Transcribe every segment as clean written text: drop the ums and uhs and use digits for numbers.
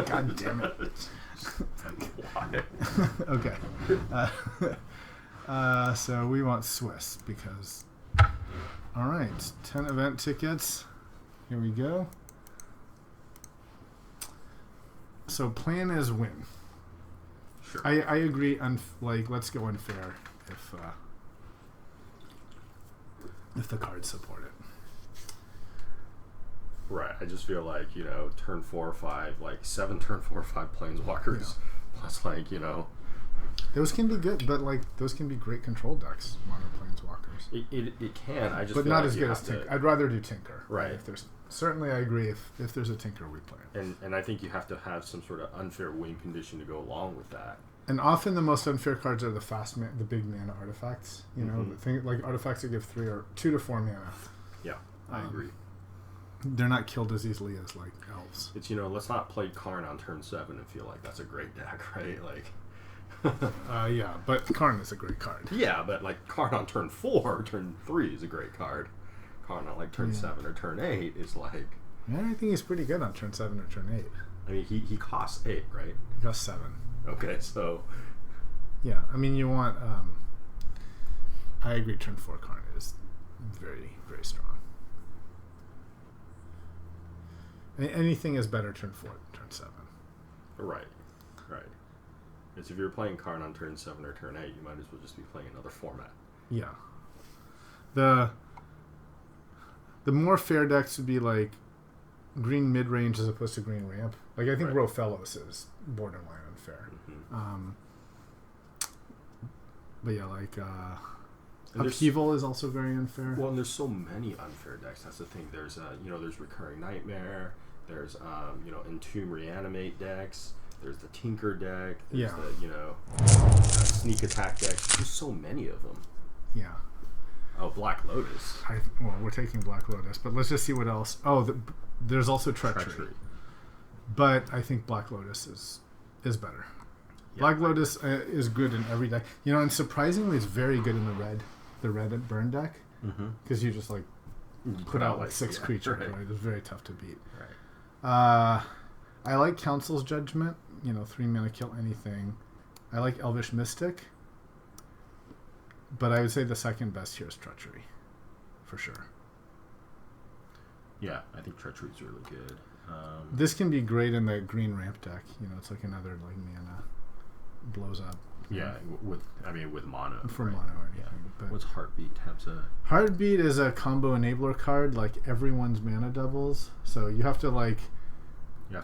God damn it. Why? Okay. So we want Swiss because... All right. 10 event tickets. Here we go. So plan is win. Sure. I agree. Let's go unfair if the cards support it. Right. I just feel like, turn 4 or 5, 7 turn 4 or 5 planeswalkers. Plus, those can be good, but those can be great control decks. Mono planeswalkers. It can. I just but feel not like as good as Tinker. I'd rather do Tinker. Right. Certainly, I agree. If there's a Tinker, we play it. And I think you have to have some sort of unfair win condition to go along with that. And often the most unfair cards are the big mana artifacts. The thing like artifacts that give 3 or 2 to 4 mana. Yeah, I agree. They're not killed as easily as elves. It's let's not play Karn on turn 7 and feel like that's a great deck, right? Yeah, but Karn is a great card. Yeah, but Karn on turn 4 or turn 3 is a great card. Karn on turn 7 or turn 8 is Yeah, I think he's pretty good on turn 7 or turn 8. I mean, he costs 8, right? He costs 7. Okay, so yeah, I mean you want. I agree. Turn 4 Karn is very, very strong. Anything is better turn 4 than turn 7. Right. Because if you're playing Karn on turn 7 or turn 8, you might as well just be playing another format. Yeah. The more fair decks would be green mid range as opposed to green ramp. I think Rofellos is borderline unfair. Mm-hmm. But yeah, Upheaval is also very unfair. Well, and there's so many unfair decks. That's the thing. There's there's Recurring Nightmare. There's Entomb Reanimate decks. There's the Tinker deck. There's the Sneak Attack decks. There's so many of them. Yeah. Oh, Black Lotus. We're taking Black Lotus, but let's just see what else. Oh, there's also Treachery. But I think Black Lotus is better. Yeah, Black Lotus is good in every deck. And surprisingly, it's very good in the red burn deck. Because you just put out 6 creatures. Right? It's very tough to beat. Right. I like Council's Judgment. 3 mana kill anything. I like Elvish Mystic. But I would say the second best here is Treachery. For sure. Yeah, I think Treachery is really good. This can be great in the green ramp deck. It's another mana blows up. Yeah, with mono. For mono or anything. Yeah. But what's Heartbeat? Heartbeat is a combo enabler card, everyone's mana doubles. So you have to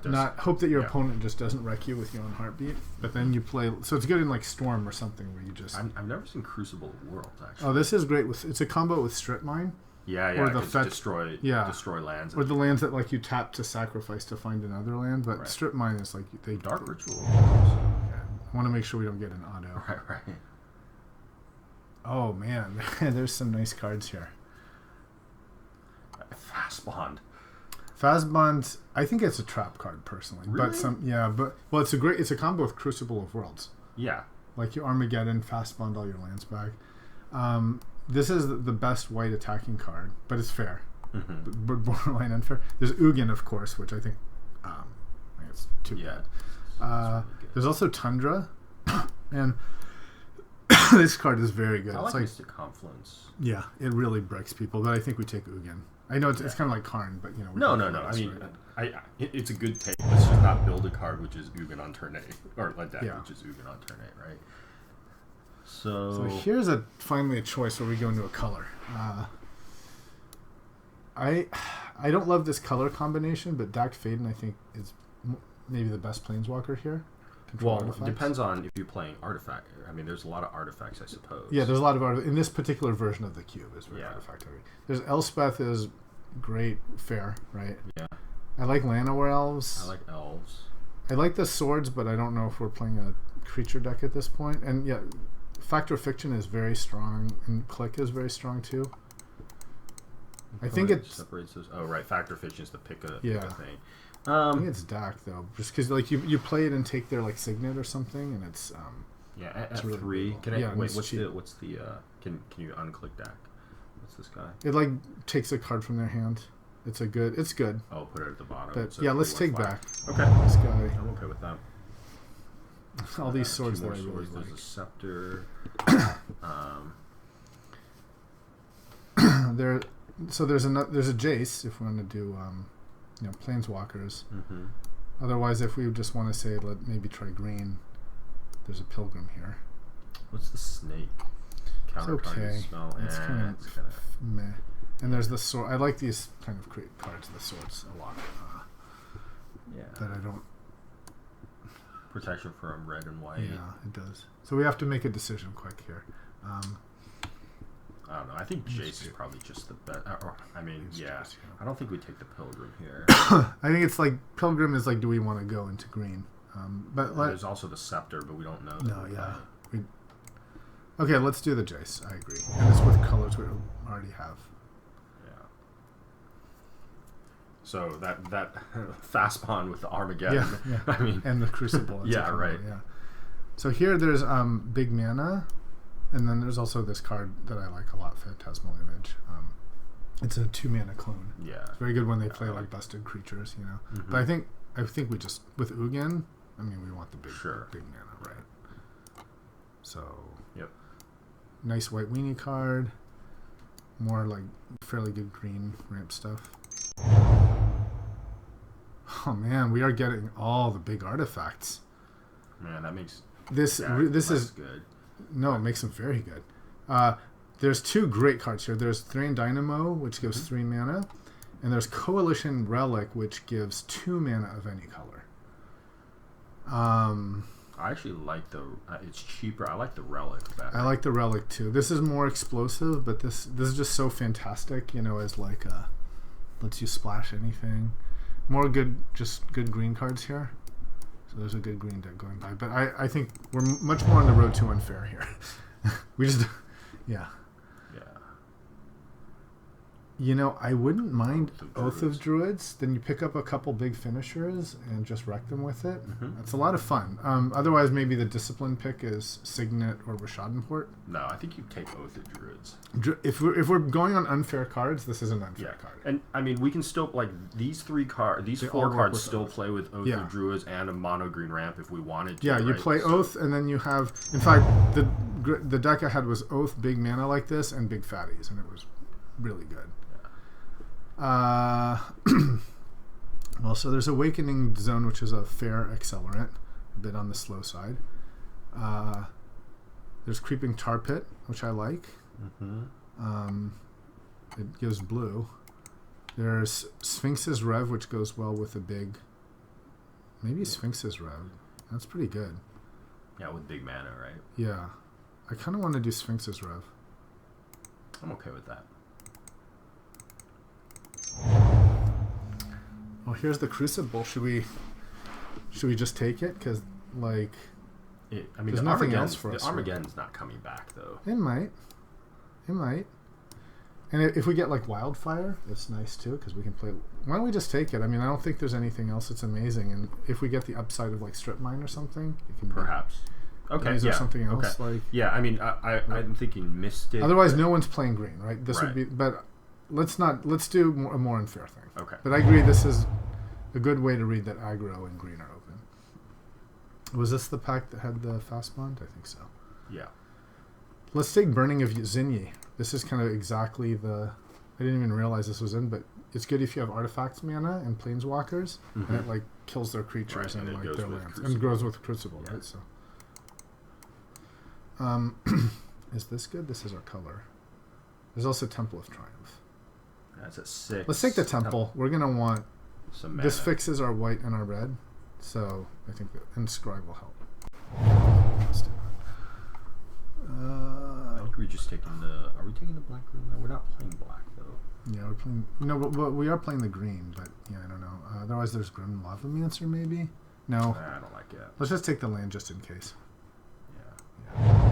not hope that your opponent just doesn't wreck you with your own Heartbeat, but then you play. So it's good in Storm or something where you just. I've never seen Crucible of Worlds actually. Oh, this is great it's a combo with Strip Mine. Yeah, or the destroy lands. Or the lands that you tap to sacrifice to find another land, but Strip Mine is they Dark Ritual. Yeah, I want to make sure we don't get an auto. Right. Oh man, there's some nice cards here. Fastbond, I think it's a trap card personally. Really? But it's a combo with Crucible of Worlds. Yeah. You Armageddon, Fastbond all your lands back. This is the best white attacking card, but it's fair. But borderline unfair. There's Ugin, of course, which I think it's too bad. There's also Tundra, and this card is very good. I like Mystic Confluence. Yeah, it really breaks people, but I think we take Ugin. I know it's kind of like Karn, but No. I mean, it's a good take. Let's just not build a card which is Ugin on turn 8, or a deck which is Ugin on turn 8, right? So here's finally a choice where we go into a color. I don't love this color combination, but Dact Faden I think is maybe the best planeswalker here. It depends on if you're playing artifact. I mean, there's a lot of artifacts, I suppose. Yeah, there's a lot of artifacts. In this particular version of the cube is very artifact heavy. There's Elspeth is great, fair, right? Yeah. I like Llanowar Elves. I like Elves. I like the swords, but I don't know if we're playing a creature deck at this point. And yeah, Factor Fiction is very strong, and Click is very strong too. I think it separates those. Oh, right. Factor Fiction is the pick a thing. I think it's Dact though, just because you play it and take their Signet or something, and it's at really 3. cool. Can I wait? What's the? Can you unclick Dact? What's this guy? It takes a card from their hand. It's good. Oh, put it at the bottom. But so yeah, let's take 3/5. back Okay. this guy. I'm okay with that. All these swords Two that I more really swords. There's like. a scepter. There's a Jace if we want to do planeswalkers. Mm-hmm. Otherwise, if we just want to say maybe try green, there's a pilgrim here. What's the snake? It's okay. Smell. It's kind of meh. And there's the sword. I like these kind of cards, the swords, a lot. Yeah. That I don't. Protection from red and white. Yeah, it does. So we have to make a decision quick here. I don't know. I think Jace is probably just the best. Yeah. I don't think we take the pilgrim here. I think it's like pilgrim is like, do we want to go into green? But there's also the scepter, but we don't know. No, yeah. Okay, let's do the Jace. I agree, and it's with colors we already have. Yeah. So that fast pawn with the Armageddon. Yeah. I mean, and the Crucible. Yeah, right. Yeah. So here there's big mana, and then there's also this card that I like a lot, Phantasmal Image. It's a 2-mana clone. Yeah. It's very good when they play like busted creatures, Mm-hmm. But I think we just with Ugin, we want the big mana, right? So. Yep. Nice white weenie card. More like fairly good green ramp stuff. Oh man, we are getting all the big artifacts. Man, that makes this is good. No, it makes them very good. There's 2 great cards here. There's Thrain Dynamo, which gives 3 mana, and there's Coalition Relic, which gives 2 mana of any color. I actually like it's cheaper. I like the Relic better. I like the Relic too. This is more explosive, but this is just so fantastic, as like lets you splash anything. More good green cards here. So there's a good green deck going by. But I think we're much more on the road to unfair here. We just, yeah. I wouldn't mind Oath of Druids. Then you pick up a couple big finishers and just wreck them with it. Mm-hmm. That's a lot of fun. Otherwise, maybe the discipline pick is Signet or Rishadenport. No, I think you take Oath of Druids. If we're going on unfair cards, this is an unfair card. And we can still these 4 cards still play with Oath of Druids and a mono green ramp if we wanted to. Yeah, you play Oath, and then you have. In fact, the deck I had was Oath, big mana like this, and big fatties, and it was really good. Well, so there's Awakening Zone, which is a fair accelerant, a bit on the slow side. There's Creeping Tar Pit, which I like. Mm-hmm. It gives blue. There's Sphinx's Rev, which goes well with a big. Maybe Sphinx's Rev. That's pretty good. Yeah, with big mana, right? Yeah. I kind of want to do Sphinx's Rev. I'm okay with that. Well, here's the Crucible. Should we just take it? Because, like, there's nothing else for us. The Armageddon's not coming back, though. It might. And if we get, like, Wildfire, it's nice, too, because we can play... Why don't we just take it? I don't think there's anything else that's amazing. And if we get the upside of, like, Strip Mine or something, it can Perhaps. Okay, is there something else? Okay. Like, yeah, I'm thinking Mystic. Otherwise, no one's playing green, right? This would be... But let's do a more unfair thing. Okay. But I agree this is a good way to read that aggro and green are open. Was this the pack that had the fast bond? I think so. Yeah. Let's take Burning of Zinyi. This is kind of exactly the... I didn't even realize this was in, but it's good if you have artifacts mana and planeswalkers, and it like kills their creatures and like their lands. And grows with Crucible, right? So is this good? This is our color. There's also Temple of Triumph. That's at 6. Let's take the Temple. We're gonna want some mana. This fixes our white and our red, so I think that, and Scribe will help. Let's do that. I think we're just taking the... Are we taking the black green? No, we're not playing black, though. Yeah, we're playing... No, but we are playing the green, but yeah, I don't know. Otherwise, there's Grim Lavamancer, maybe? No. I don't like it. Let's just take the land just in case. Yeah.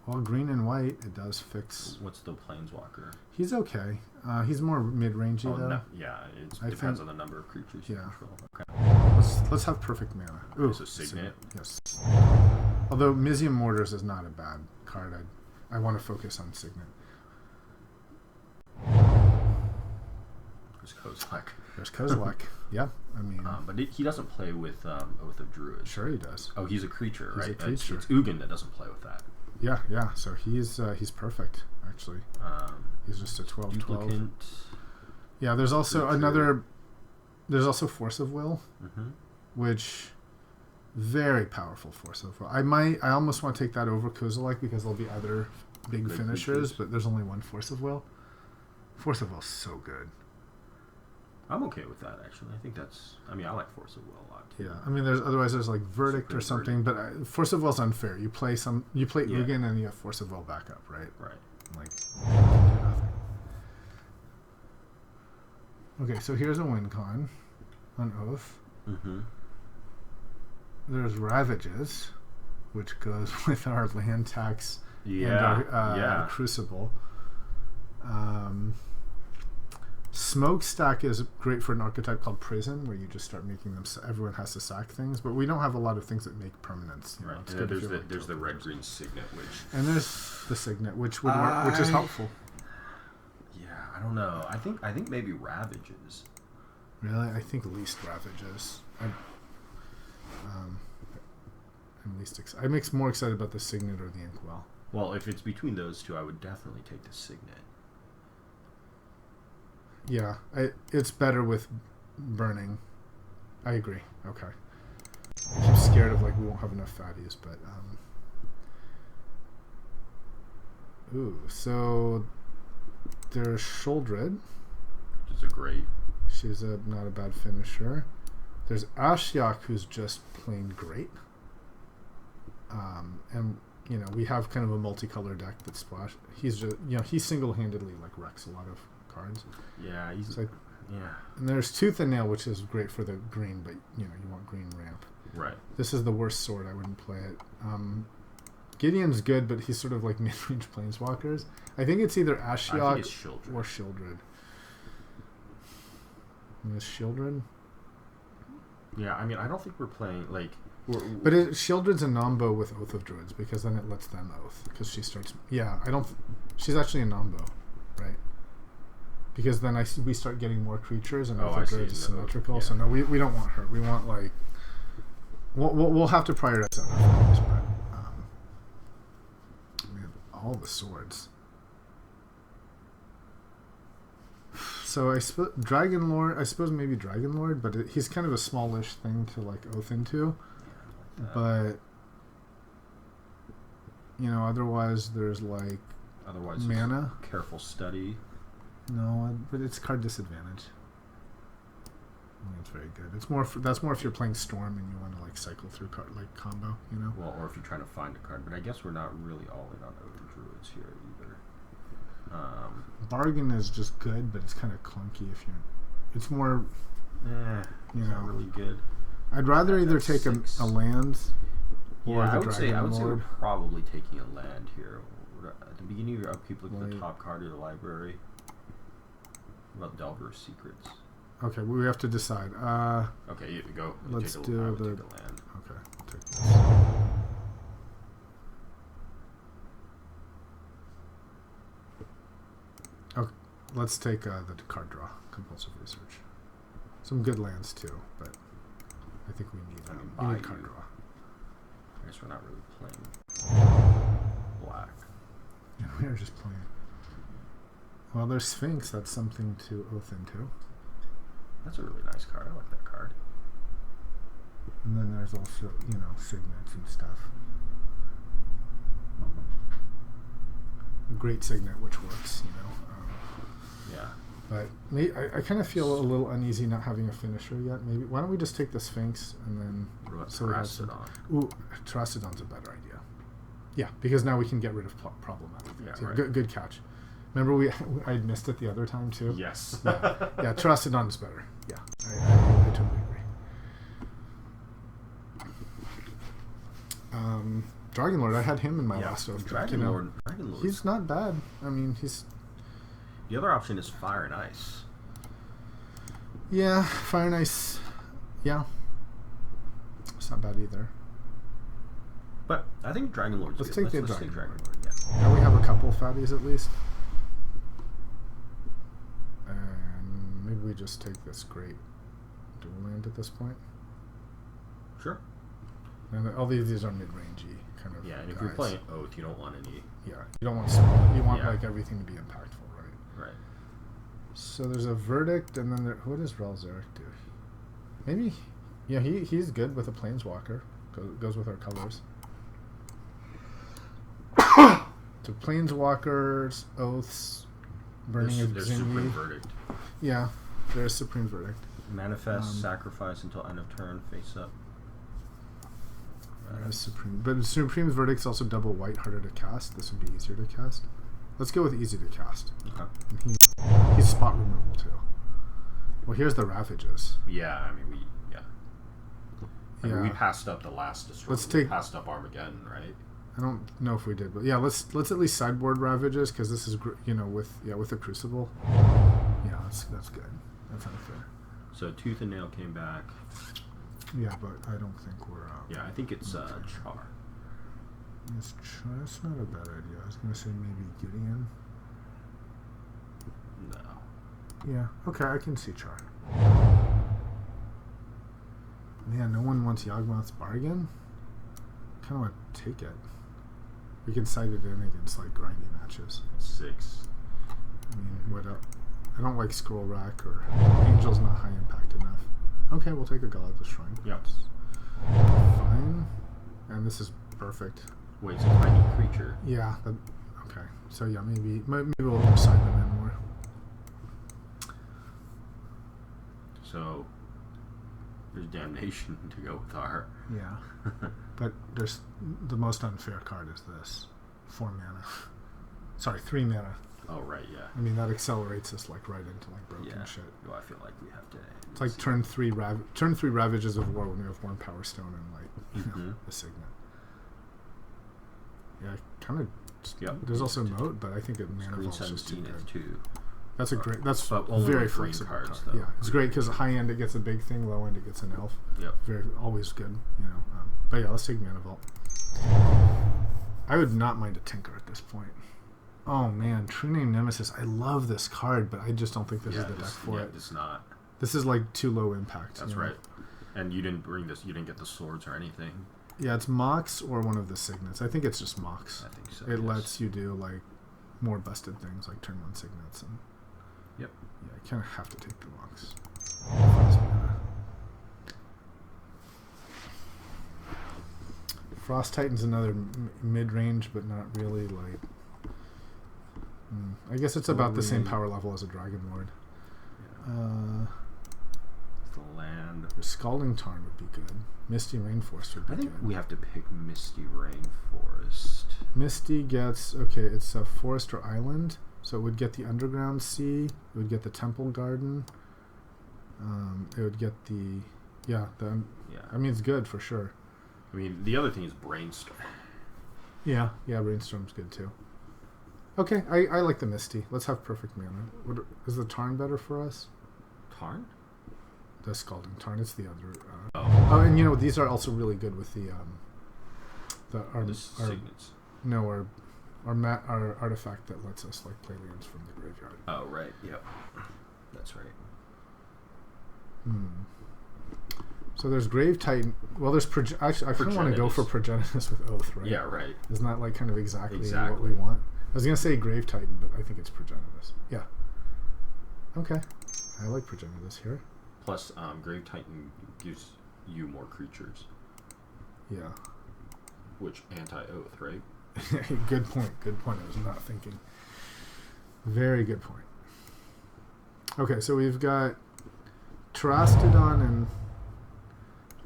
Well, green and white, it does fix... What's the Planeswalker? He's okay. He's more mid-rangey, though. No, yeah, it depends on the number of creatures you control. Okay. Let's have perfect mana. Ooh, so Signet? Yes. Although Mizium Mortars is not a bad card. I want to focus on Signet. There's Kozilek. There's Kozilek. Yeah, I mean, but he doesn't play with Oath of Druids. Sure, he does. Oh, he's a creature, he's right? A creature. It's Ugin that doesn't play with that. Yeah, yeah. So he's perfect actually. He's just a 12/12. Yeah, there's also another. There's also Force of Will, which very powerful Force of Will. I almost want to take that over Kozilek because there'll be other big finishers, but there's only one Force of Will. Force of Will's so good. I'm okay with that actually. I think that's. I mean, I like Force of Will a lot too. Yeah, I mean, there's like Verdict or something, but Force of Will's unfair. You play Ugin and you have Force of Will backup, right? Right. Like, you can do nothing. Okay, so here's a win con on Oath. There's Ravages, which goes with our land tax and our Crucible. Smokestack is great for an archetype called Prison, where you just start making them. Everyone has to sack things, but we don't have a lot of things that make permanents. Right. There's the red-green Signet, and there's the Signet, which would work, which is helpful. Yeah, I don't know. I think maybe Ravages. Really, I think least Ravages. I'm more excited about the Signet or the Inkwell. Well, if it's between those two, I would definitely take the Signet. Yeah, it's better with burning. I agree. Okay. I'm scared of we won't have enough fatties, but so there's Shuldred. Which is a great. She's not a bad finisher. There's Ashiok, who's just plain great. And we have kind of a multicolor deck that splash. He's just he single-handedly wrecks a lot of cards. Yeah, he's And there's Tooth and Nail, which is great for the green, but you want green ramp. Right. This is the worst sword. I wouldn't play it. Gideon's good, but he's sort of like mid-range planeswalkers. I think it's either Ashiok or Shieldred. Is Shieldred? Yeah, I mean, I don't think we're playing but Shieldred's a nombo with Oath of Druids because then it lets them oath because she starts. Yeah, she's actually a nombo, right? Because then we start getting more creatures and Oath of Druids is symmetrical. Yeah. So no, we don't want her. We want we'll have to prioritize other things, but we have all the swords. So I suppose Dragon Lord. I suppose maybe Dragon Lord, but he's kind of a smallish thing to oath into. Yeah, but otherwise there's mana. Careful study. No, but it's card disadvantage. I mean, it's very good. It's more. That's more if you're playing Storm and you want to cycle through card combo. Well, or if you're trying to find a card, but I guess we're not really all in on Oath of Druids here either. Bargain is just good, but it's kind of clunky if you're. It's more. It's not really good. I'd rather either take a land or I the would Dragon say we're Lord. probably taking a land here. At the beginning of your upkeep, look at the top card of the library. What about Delver's Secrets? Okay, we have to decide. Okay, you go. Let's do the land. Okay, I'll take this. Okay, let's take the card draw. Compulsive Research. Some good lands too, but I think we need card draw. I guess we're not really playing black. Yeah, we are just playing. Well, there's Sphinx. That's something to oath into. That's a really nice card. I like that card. And then there's also, signets and stuff. A great signet, which works, yeah. But I kind of feel a little uneasy not having a finisher yet. Maybe why don't we just take the Sphinx and then... What about Terracodon? Ooh, Terracodon's a better idea. Yeah, because now we can get rid of problematic things. Yeah, right. Good catch. Remember I missed it the other time too? Yes. Yeah, Terracodon is better. Yeah, I totally agree. Dragon Lord, I had him in my last oath. Dragon Lord. He's not bad. I mean, he's... The other option is Fire and Ice. Yeah, Fire and Ice. Yeah. It's not bad either. But I think Dragon Lord's Let's good. Take Let's take Dragon Lord. Yeah. Now we have a couple fatties at least. And maybe we just take this great dual land at this point? Sure. And all these are mid-rangey kind of. Yeah, and if you're playing Oath, you don't want any. Yeah, you don't want you want like everything to be impactful, right? Right. So there's a Verdict, and then what does Relzeric do? Maybe, yeah, he's good with a Planeswalker. Goes with our colors. So Planeswalkers, Oaths, Burning of There's Supreme Verdict. Yeah, there's Supreme Verdict. Manifest, sacrifice until end of turn, face up. There's Supreme, but Supreme's Verdict's also double white, harder to cast. This would be easier to cast. Let's go with easy to cast. Okay. And he's spot removal too. Well, here's the Ravages. Yeah, I mean I mean, we passed up the last destroyer. We passed up Armageddon, right? I don't know if we did, but yeah, let's at least sideboard Ravages because this is with the Crucible. Yeah, that's good. That's unfair. So Tooth and Nail came back. Yeah, but I don't think we're. Yeah, I think it's Char. That's not a bad idea. I was gonna say maybe Gideon. No. Yeah. Okay, I can see Char. Man, no one wants Yawgmoth's Bargain. Kind of want to take it. We can side it in against like grindy matches. 6. I mean, what up? I don't like Scroll Rack or Angel's not high impact enough. Okay, we'll take a Godless Shrine. Yep. Fine. And this is perfect. Wait, it's a tiny creature. Yeah. Okay. So yeah, maybe we'll side them in more. So there's Damnation to go with our. Yeah. But there's the most unfair card is this. 4 mana. Sorry, 3 mana. Oh right, yeah. I mean that accelerates us like right into like broken shit. Well, I feel like we have to. It's like turn three Ravages of War when we have 1 Power Stone and like the Signet. Yeah, kind of. Yep. There's also Moat, but I think it mana vault's just too good. Too. That's a great. That's very flexible cards, card. Yeah, it's great because high end it gets a big thing, low end it gets an elf. Yep. Very always good, you know. But yeah, let's take mana vault. I would not mind a Tinker at this point. Oh man, True Name Nemesis. I love this card, but I just don't think this is the deck for it. It's not. This is like too low impact. That's right. And you didn't bring this. You didn't get the swords or anything. Yeah, it's Mox or one of the Signets. I think it's just Mox. I think so. It lets you do like more busted things like turn 1 Signets and. Yep. Yeah, I kind of have to take the Mox. Frost Titan's another mid-range, but not really like. I guess it's about the same power level as a Dragon Lord. Yeah. The land. Scalding Tarn would be good. Misty Rainforest would be good. I think we have to pick Misty Rainforest. Misty gets it's a forest or island, so it would get the Underground Sea. It would get the Temple Garden. It would get the I mean, it's good for sure. I mean, the other thing is Brainstorm. Yeah, Brainstorm's good too. Okay, I like the Misty. Let's have perfect mana. Is the Tarn better for us? Tarn? The Scalding Tarn. It's the other. Oh, and you know these are also really good with the Signets. No, our artifact that lets us like play lands from the graveyard. Oh right, yep, that's right. So there's Grave Titan. Well, there's actually I kind of want to go for Progenitus with Oath, right? Yeah, right. Isn't that like kind of exactly what we want? I was gonna say Grave Titan, but I think it's Progenitus. Yeah. Okay, I like Progenitus here. Plus, Grave Titan gives you more creatures. Yeah. Which anti-Oath, right? Good point. I was not thinking. Very good point. Okay, so we've got Terastodon and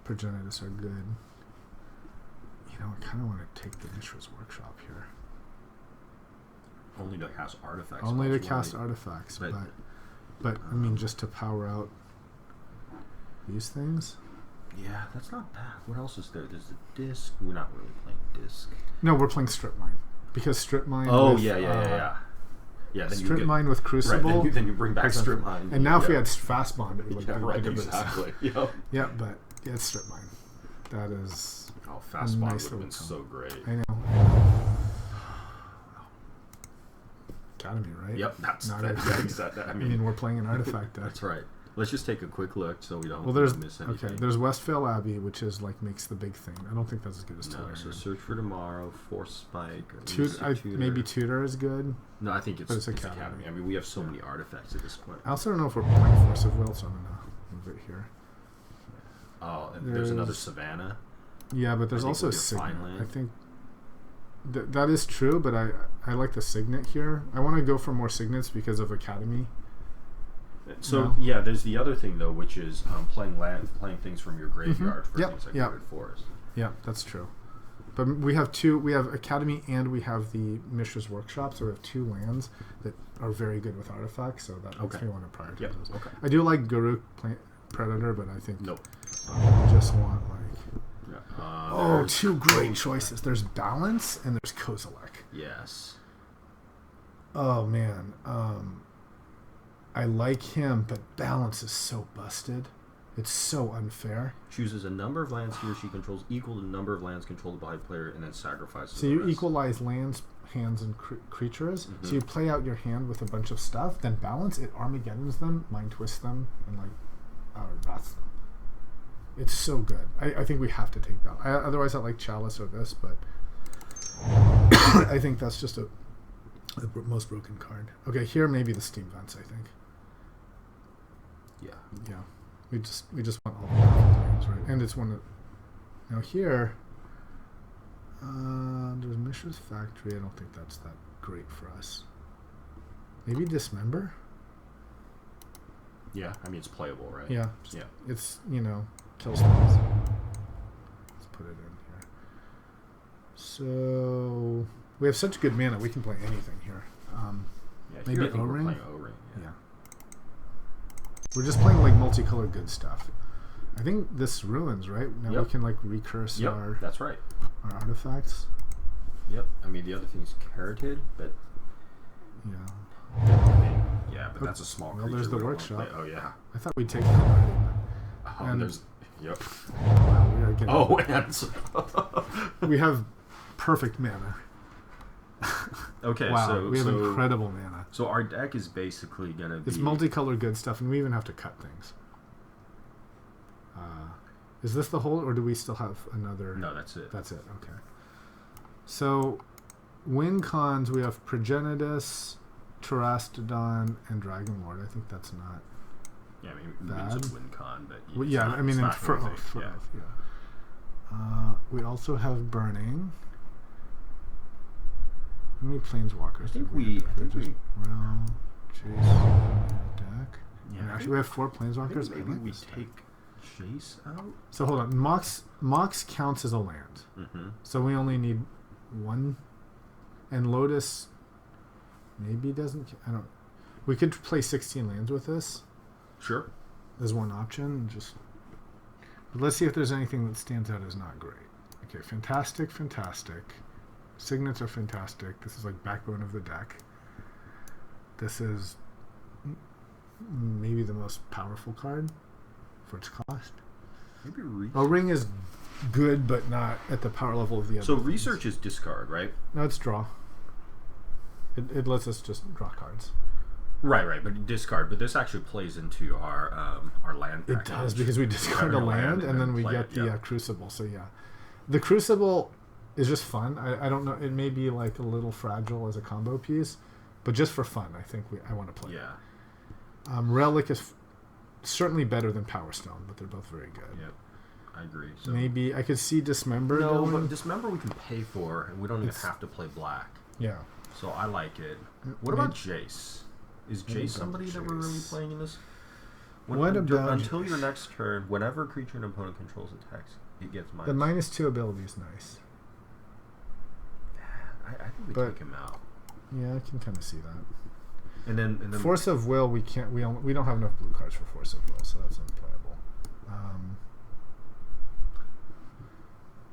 Progenitus are good. You know, I kind of want to take the Mishra's Workshop here. Only to cast artifacts. Only to cast artifacts, but I mean, just to power out these things. Yeah, that's not bad. What else is there? There's the Disc. We're not really playing Disc. No, we're playing Strip Mine because Strip Mine. Oh yeah. Yeah, then Strip Mine with Crucible. Right, then you bring back Strip Mine. And now if we had Fast Bond, it would look right, exactly. Yep. Yeah, but it's Strip Mine. That is. Oh, Fast Bond would have been so great. I know. Gotta be right. Yep, that's not that. I mean, we're playing an artifact deck. That's right. Let's just take a quick look so we don't miss anything. Okay, there's Westphal Abbey, which is like makes the big thing. I don't think that's as good as Tudor. So Search for Tomorrow, Force Spike. Tudor. Maybe Tudor is good. No, I think it's Academy. I mean, we have so many artifacts at this point. I also don't know if we're playing Force of Will, so I'm gonna move it here. Oh, and there's another Savannah. Yeah, but there's also a Signet. I think that is true, but I like the Signet here. I want to go for more Signets because of Academy. So yeah, there's the other thing though, which is playing things from your graveyard for things like Wooded Forest. Yeah, that's true. But we have two. We have Academy and we have the Mishra's Workshop. So we have 2 lands that are very good with artifacts. So that makes me want to prioritize those. Okay. I do like Garruk Predator, but I think I just want like 2 great choices. There's Balance and there's Kozilek. Yes. Oh man. I like him, but Balance is so busted. It's so unfair. Chooses a number of lands he or she controls equal to the number of lands controlled by a player, and then sacrifices. So you equalize lands, hands, and creatures. Mm-hmm. So you play out your hand with a bunch of stuff. Then Balance, it Armageddons them, Mind Twists them, and wraths them. It's so good. I think we have to take Balance. Otherwise, I like Chalice or this, but I think that's just the most broken card. Okay, here maybe the Steam Vents. I think. Yeah. We just want all the games, right? And it's one that now here. There's Mishra's Factory. I don't think that's that great for us. Maybe Dismember. Yeah, I mean it's playable, right? Yeah. It's kills things. Let's put it in here. So we have such good mana. We can play anything here. Maybe O-Ring. Yeah. We're just playing like multicolored good stuff. I think this Ruins, right? Now we can like recurse our. That's right. Our artifacts. Yep. I mean the other thing is Carroted, but. Yeah. But that's a small creature. Well, there's the Workshop. Oh yeah. I thought we'd take it already. And there's. Yep. Wow, we are getting. And we have perfect mana. Okay, wow, we have incredible mana. So our deck is basically gonna be. It's multicolored good stuff, and we even have to cut things. Is this the whole, or do we still have another? No, that's it. That's it. Okay. So, win cons we have Progenitus, Terastodon, and Dragonlord. I think that's not. Yeah, I mean, it's a win con, but I mean, for Oath. We also have Burning. How many Planeswalkers? I think we Realm, Chase, deck. Yeah, actually, we have 4 Planeswalkers. Maybe we take Chase out. So hold on, Mox counts as a land. Mm-hmm. So we only need 1, and Lotus maybe doesn't. I don't. We could play 16 lands with this. Sure. As one option, but let's see if there's anything that stands out as not great. Okay, fantastic. Signets are fantastic. This is like backbone of the deck. This is maybe the most powerful card for its cost. Maybe Research. Ring is good, but not at the power level of the other. So Research is discard, right? No, it's draw. It lets us just draw cards. Right, but discard. But this actually plays into our land package. It does, because we discard a land and then we get the Crucible. So yeah, the Crucible is just fun. I don't know. It may be like a little fragile as a combo piece, but just for fun, I think I want to play. Yeah. Relic is certainly better than Power Stone, but they're both very good. Yep, I agree. So maybe I could see Dismember. No, but Dismember we can pay for, and we don't even have to play black. Yeah. So I like it. What about Jace? Is Jace somebody that we're really playing in this? Until your next turn, whenever a creature an opponent controls attacks, it gets minus. The -2 ability is nice. I think we take him out. Yeah, I can kind of see that. And then Force of Will, we can't. We don't have enough blue cards for Force of Will, so that's unplayable.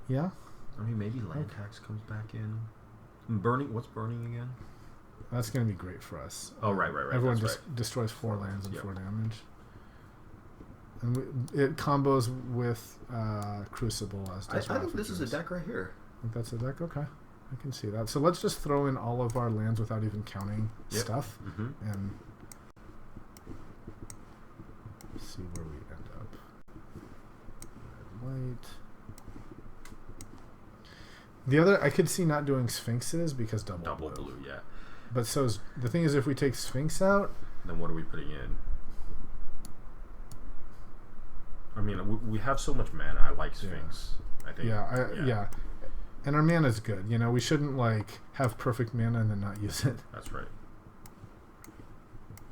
Yeah. I mean, maybe land tax comes back in. Burning. What's burning again? That's going to be great for us. Oh, right. Everyone destroys 4 lands and 4 damage. And it combos with Crucible as I think this is a deck right here. I think that's a deck? Okay. I can see that. So let's just throw in all of our lands without even counting stuff. Mm-hmm. And see where we end up. Red, white. The other, I could see not doing sphinxes because double blue. Yeah. But the thing is, if we take sphinx out, then what are we putting in? I mean, we have so much mana. I like sphinx. I think. Yeah. And our mana is good. You know, we shouldn't like have perfect mana and then not use it. That's right.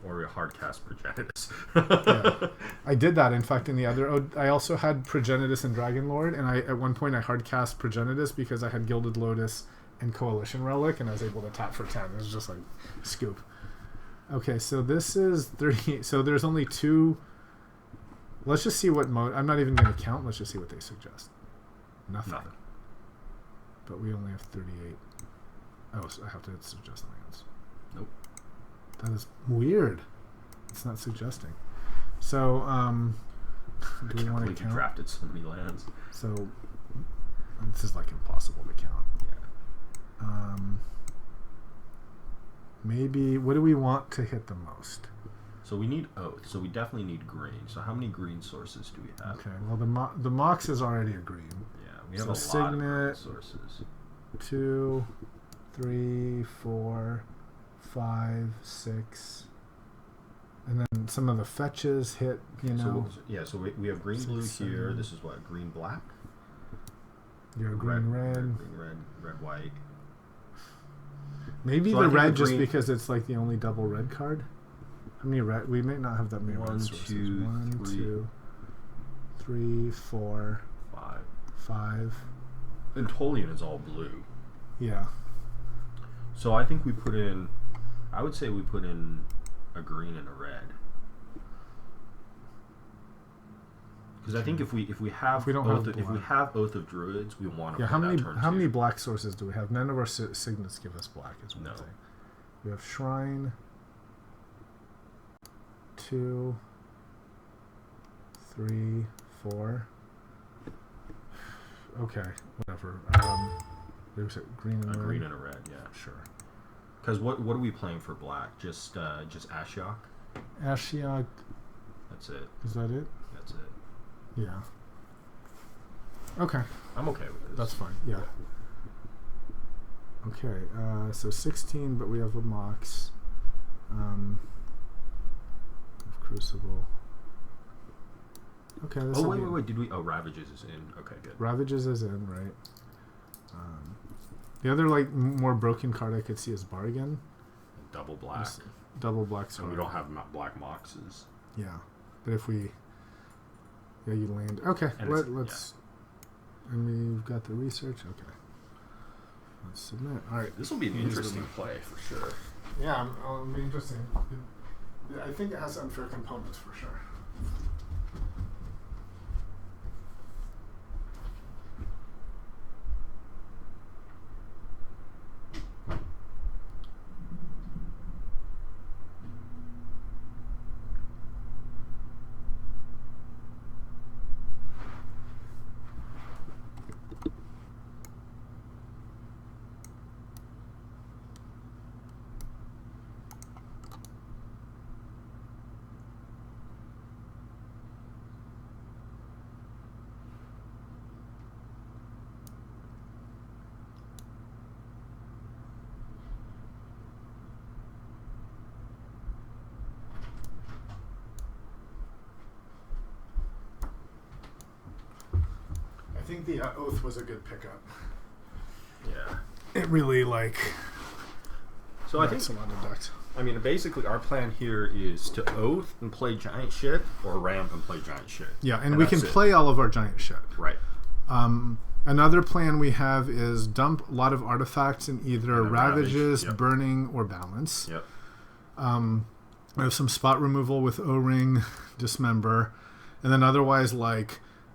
Or we hard cast Progenitus. Yeah. I did that, in fact, in the other... I also had Progenitus and Dragonlord, and at one point I hard cast Progenitus because I had Gilded Lotus and Coalition Relic, and I was able to tap for 10. It was just like, scoop. Okay, so this is 38. So there's only 2... Let's just see what mode... I'm not even going to count. Let's just see what they suggest. Nothing. But we only have 38. Oh, so I have to suggest lands. Nope. That is weird. It's not suggesting. So, do we want to count? You drafted so many lands. So, this is like impossible to count. Yeah. Maybe, what do we want to hit the most? So we need Oath. So we definitely need green. So how many green sources do we have? Okay, well the Mox is already a green. Yeah, we have so a lot of Signet, green sources. 2, 3, 4, 5, 6, and then some of the fetches hit. You know. So we have green, blue here. This is what, green, black. You're green, red. Green, red, white. Maybe so the red just because it's like the only double red card. How many red? We may not have that many red sources. 1, 2, 3, 4, 5. And Tolian is all blue. Yeah. So I think we put in... I would say we put in a green and a red. Because I think if we have Oath of Druids, we want to. Yeah. How many black sources do we have? None of our signets give us black. Is one thing. We have Shrine. 2, 3, 4. Okay, whatever. Green and red. Green and a red, yeah, sure. Because what are we playing for black? Just Ashiok? Ashiok. That's it. Is that it? That's it. Yeah. Okay. I'm okay with this. That's fine. Yeah. Okay. So 16, but we have a Mox. Crucible. Okay. Wait. Did we? Oh, Ravages is in. Okay, good. Ravages is in, right? The other like more broken card I could see is Bargain. Double black. Double black. So we don't have black Moxes. Yeah, but if we, you land. Okay, let's. Yeah. And we've got the research. Okay. Let's submit. All right. This will be an interesting play for sure. Yeah, it'll be interesting. I think it has unfair components for sure. I think the Oath was a good pickup. Yeah. It really So I think a lot of ducks. I mean, basically, our plan here is to Oath and play giant shit, or ramp and play giant shit. Yeah, and we can play all of our giant shit. Right. Another plan we have is dump a lot of artifacts in either Ravages, Burning, or Balance. Yep. We have some spot removal with O-Ring, Dismember, and then otherwise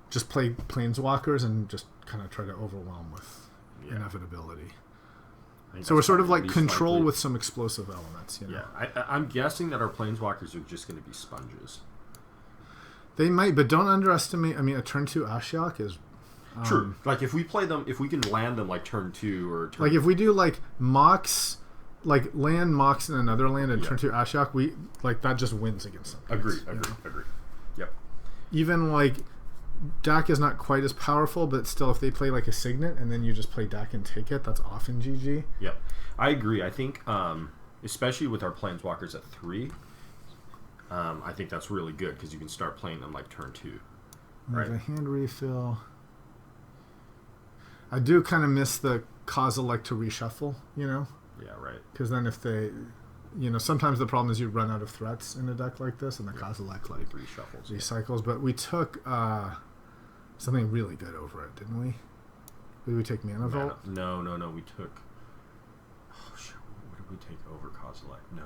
just play Planeswalkers and just kind of try to overwhelm with inevitability. So we're sort of like control with some explosive elements. You know? Yeah, I'm guessing that our Planeswalkers are just going to be sponges. They might, but don't underestimate. I mean, a turn 2 Ashiok is... True. Like, if we play them, if we can land them like turn 2 or turn... if we do Mox... land Mox in another land and turn 2 Ashiok, that just wins against them. Agree. Yep. Even like Dak is not quite as powerful, but still, if they play like a Signet and then you just play Dak and take it, that's often GG. Yep. I agree. I think, especially with our Planeswalkers at 3, I think that's really good because you can start playing them like turn 2. Right. The hand refill. I do kind of miss the Kozilek to reshuffle, you know? Yeah, right. Because then if they, you know, sometimes the problem is you run out of threats in a deck like this, and the Kozilek like reshuffles, recycles. But we took something really good over it, didn't we? Did we take Mana Vault? No. We took. Oh shit! What did we take over Kozilek? No.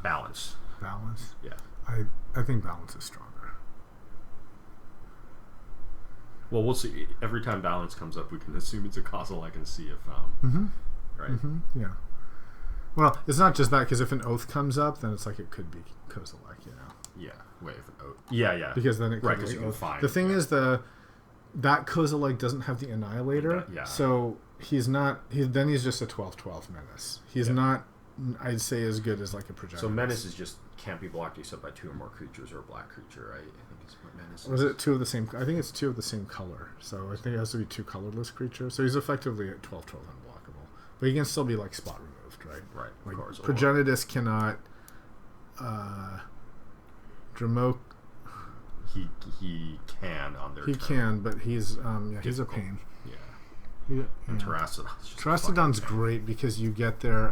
Balance. Balance. Yeah. I think balance is stronger. Well, we'll see. Every time balance comes up, we can assume it's a Kozilek and see if right. Yeah. Well, it's not just that, because if an Oath comes up, then it's like it could be Kozilek, you know. Yeah. Wait, if an Oath. Yeah. Because then it could be Oath. Find, the thing is that Kozilek doesn't have the Annihilator, so he's not. Then he's just a 12/12 menace. He's not, I'd say, as good as like a projector. So menace is just can't be blocked except by 2 or more creatures or a black creature, right? I think it's what menace is. Was it 2 of the same? I think it's 2 of the same color. So I think it has to be 2 colorless creatures. So he's effectively at 12/12 unblockable, but he can still be like spot removed, right? Right. Like, of course. Progenitus cannot. Dramoke. He can on their. He turn. can, but he's he's a pain. Yeah. And Terrastodon's great because you get their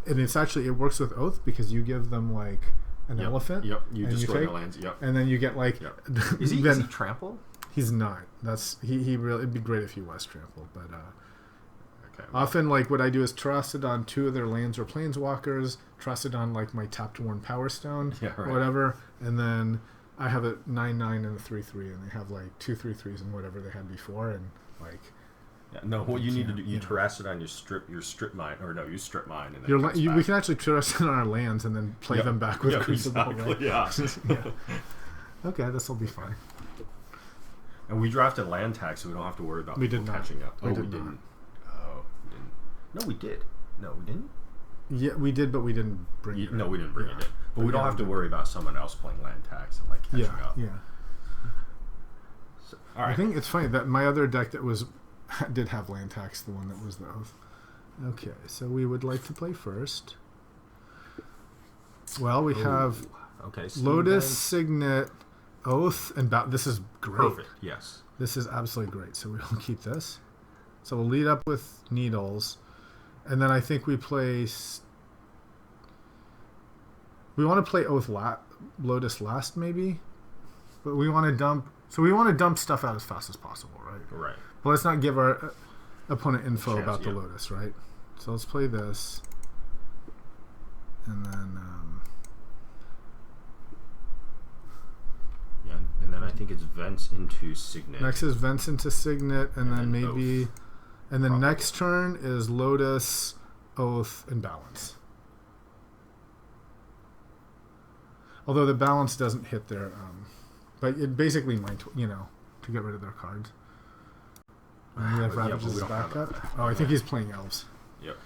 and it's actually, it works with Oath because you give them like an elephant. Yep. You destroy the lands. Yep. And then you get like. Yep. Is he trample? He's not. That's he really. It'd be great if he was trampled, but okay. Often like what I do is Terrastodon 2 of their lands or Planeswalkers. Terrastodon like my tapped one Power Stone, or whatever, and then I have a 9/9 and a 3/3, and they have like 2 3/3s and whatever they had before, and like. Yeah, no, what you need to do, you Terrastodon, you strip mine, or no, you strip mine, and then we can actually Terrastodon our lands and then play them back with Crucible. Exactly, right? Okay, this will be fine. And we drafted land tax, so we don't have to worry about catching up. We didn't. Oh, we didn't. No, we did. No, we didn't. Yeah, we did, but we didn't bring it. No, we didn't bring it in. But we don't have to worry about someone else playing land tax and like catching up. Yeah. So, all right. I think it's funny that my other deck did have land tax, the one that was the Oath. Okay, so we would like to play first. Well, we have Lotus, Signet, Oath, and this is great. Perfect. Yes. This is absolutely great. So we'll keep this. So we'll lead up with Needles, and then I think we play. We want to play Oath Lotus last, maybe, but we want to dump. So we want to dump stuff out as fast as possible, right? Right. But let's not give our opponent info about the Lotus, right? So let's play this, and then. And then I think it's Vents into Signet. Next is Vents into Signet, and then maybe, Oath. And then next turn is Lotus, Oath, and Balance. Although the Balance doesn't hit their, but it basically might, to get rid of their cards. And we have Ravage's backup. I think he's playing Elves. Yep.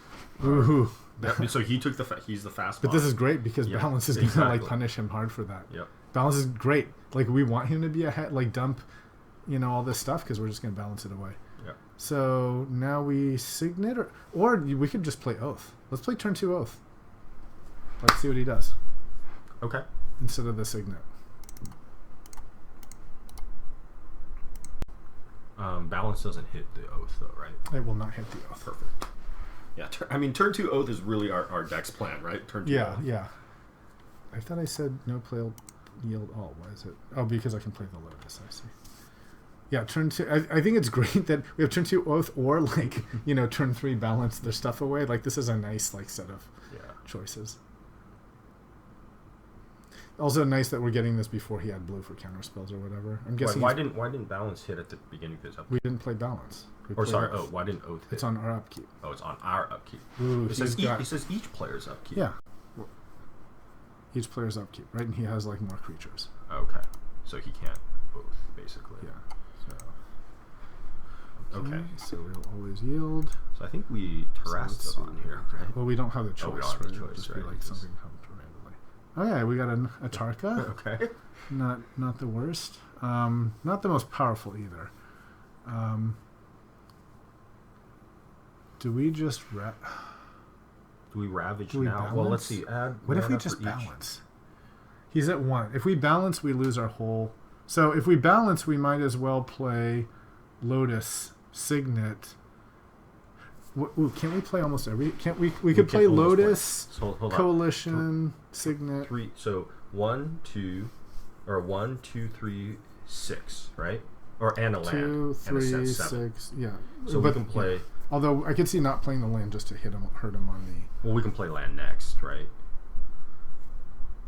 Ooh. Yep. So he took he's the fast. But this is great because Balance is going to punish him hard for that. Yep. Balance is great. Like we want him to be ahead, dump, all this stuff because we're just going to balance it away. Yep. So now we Signet, or we could just play Oath. Let's play turn 2 Oath. Let's see what he does. Okay. Instead of the Signet. Balance doesn't hit the Oath though, right? It will not hit the Oath. Perfect. Yeah. Turn 2 Oath is really our deck's plan, right? Turn 2 Oath. Yeah. I thought I said no play yield all. Why is it? Oh, because I can play the Lotus. I see. Yeah, turn 2. I think it's great that we have turn 2 Oath or turn 3 Balance their stuff away. Like this is a nice set of choices. Also nice that we're getting this before he had blue for counter spells or whatever. I'm guessing. Why didn't Balance hit at the beginning of his upkeep? We didn't play Balance. Why didn't Oath hit? It's on our upkeep. Oh, it's on our upkeep. Ooh, it says each player's upkeep. Yeah. Each player's upkeep, right? And he has more creatures. Okay. So he can't both, basically. Yeah. Okay. So we'll always yield. So I think we Terrastodon here, right? Well, we don't have the choice. We don't have the choice, Just right? be something comes randomly. Oh yeah, we got a Tarka. Okay. Not the worst. Not the most powerful either. Do we just Do we ravage do we now? balance? Well, let's see. Add What if we mana just for each. balance? He's at 1. If we balance, we lose our whole. So if we balance, we might as well play Lotus, Signet. Ooh, can't we play almost every? Can't we? We could play Lotus, So hold on. Coalition, Signet. 3. So 1, 2, or 1, 2, 3, 6, right? And a land. 2, 3, and a set 7. 6. Yeah. So we can play. Yeah. Although I could see not playing the land just to hurt him on the. Well, we can play land next, right?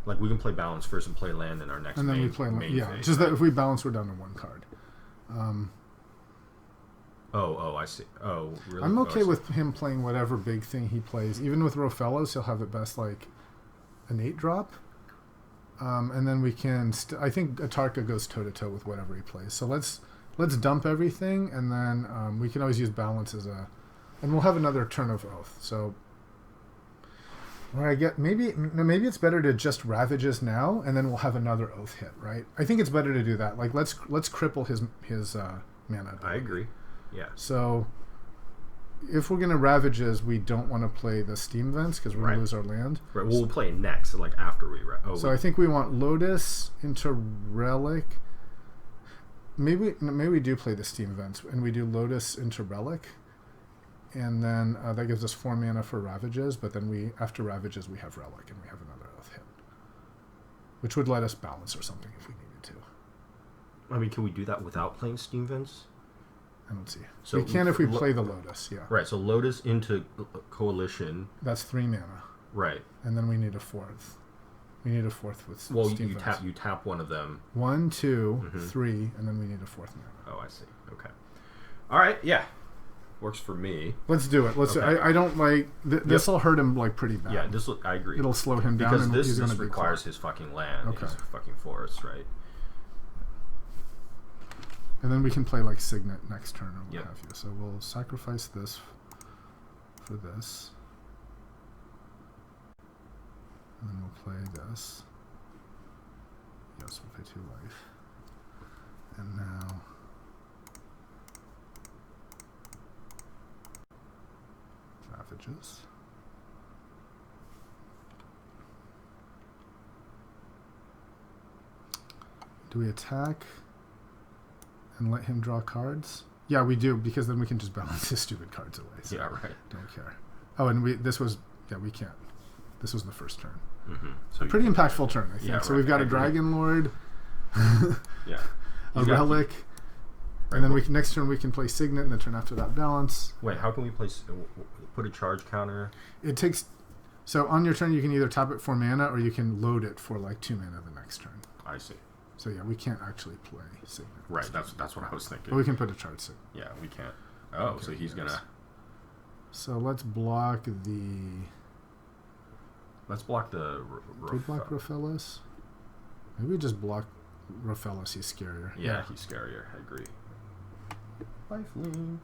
Like we can play balance first and play land in our next. And then main, we play main yeah. phase, Just right? that if we balance, we're down to 1 card. Oh, I see. Oh, really? I'm okay I see. with him playing whatever big thing he plays. Even with Rofellos, he'll have at best like an 8 drop. And then we can. I think Atarka goes toe to toe with whatever he plays. So let's dump everything, and then we can always use balance as a. And we'll have another turn of Oath. So. Or I get maybe it's better to just Ravages now, and then we'll have another Oath hit, right? I think it's better to do that. Like let's cripple his mana. I agree. Yeah. So if we're gonna Ravages, we don't want to play the Steam Vents because we're gonna lose our land. Right. Well, we'll play next, like after we. I think we want Lotus into Relic. Maybe we do play the Steam Vents, and we do Lotus into Relic. And then that gives us 4 mana for Ravages, but then after Ravages we have Relic, and we have another Oath hit. Which would let us balance or something if we needed to. I mean, can we do that without playing Steam Vents? I don't see. So we can if we play the Lotus, yeah. Right, so Lotus into Coalition. That's 3 mana. Right. And then we need a 4th. We need a 4th with Well, Steam you Vents. tap one of them. 1, 2, 3, and then we need a 4th mana. Oh, I see. Okay. All right, yeah. Works for me. Let's do it. Let's. Okay. I don't like. This will hurt him like pretty bad. Yeah, I agree. It'll slow him down, because and this he's going to requires his fucking land, his fucking forest, right? And then we can play like Signet next turn or what Yep. have you. So we'll sacrifice this for this, and then we'll play this. Yes, we'll pay 2 life, and now. Ravages. Do we attack and let him draw cards? Yeah, we do, because then we can just balance his stupid cards away. So Yeah, right. Don't care. Oh, and we can't. This was the first turn. Mm-hmm. So Pretty impactful turn, I think. Yeah, so right, we've got I a agree. Dragon Lord, Yeah. a Relic, and then next turn we can play Signet, and the turn after that balance. Wait, how can we put a charge counter? It takes. So on your turn, you can either tap it for mana, or you can load it for like 2 mana the next turn. I see. So yeah, we can't actually play Signet. Right, that's what I was thinking. But we can put a charge Signet. Yeah, we can't. Oh, Okay, so he's yes. gonna. So let's block the. Let's block the. Do we block Rofellos? Maybe we just block Rofellos. He's scarier. Yeah, he's scarier. I agree. Lifelink.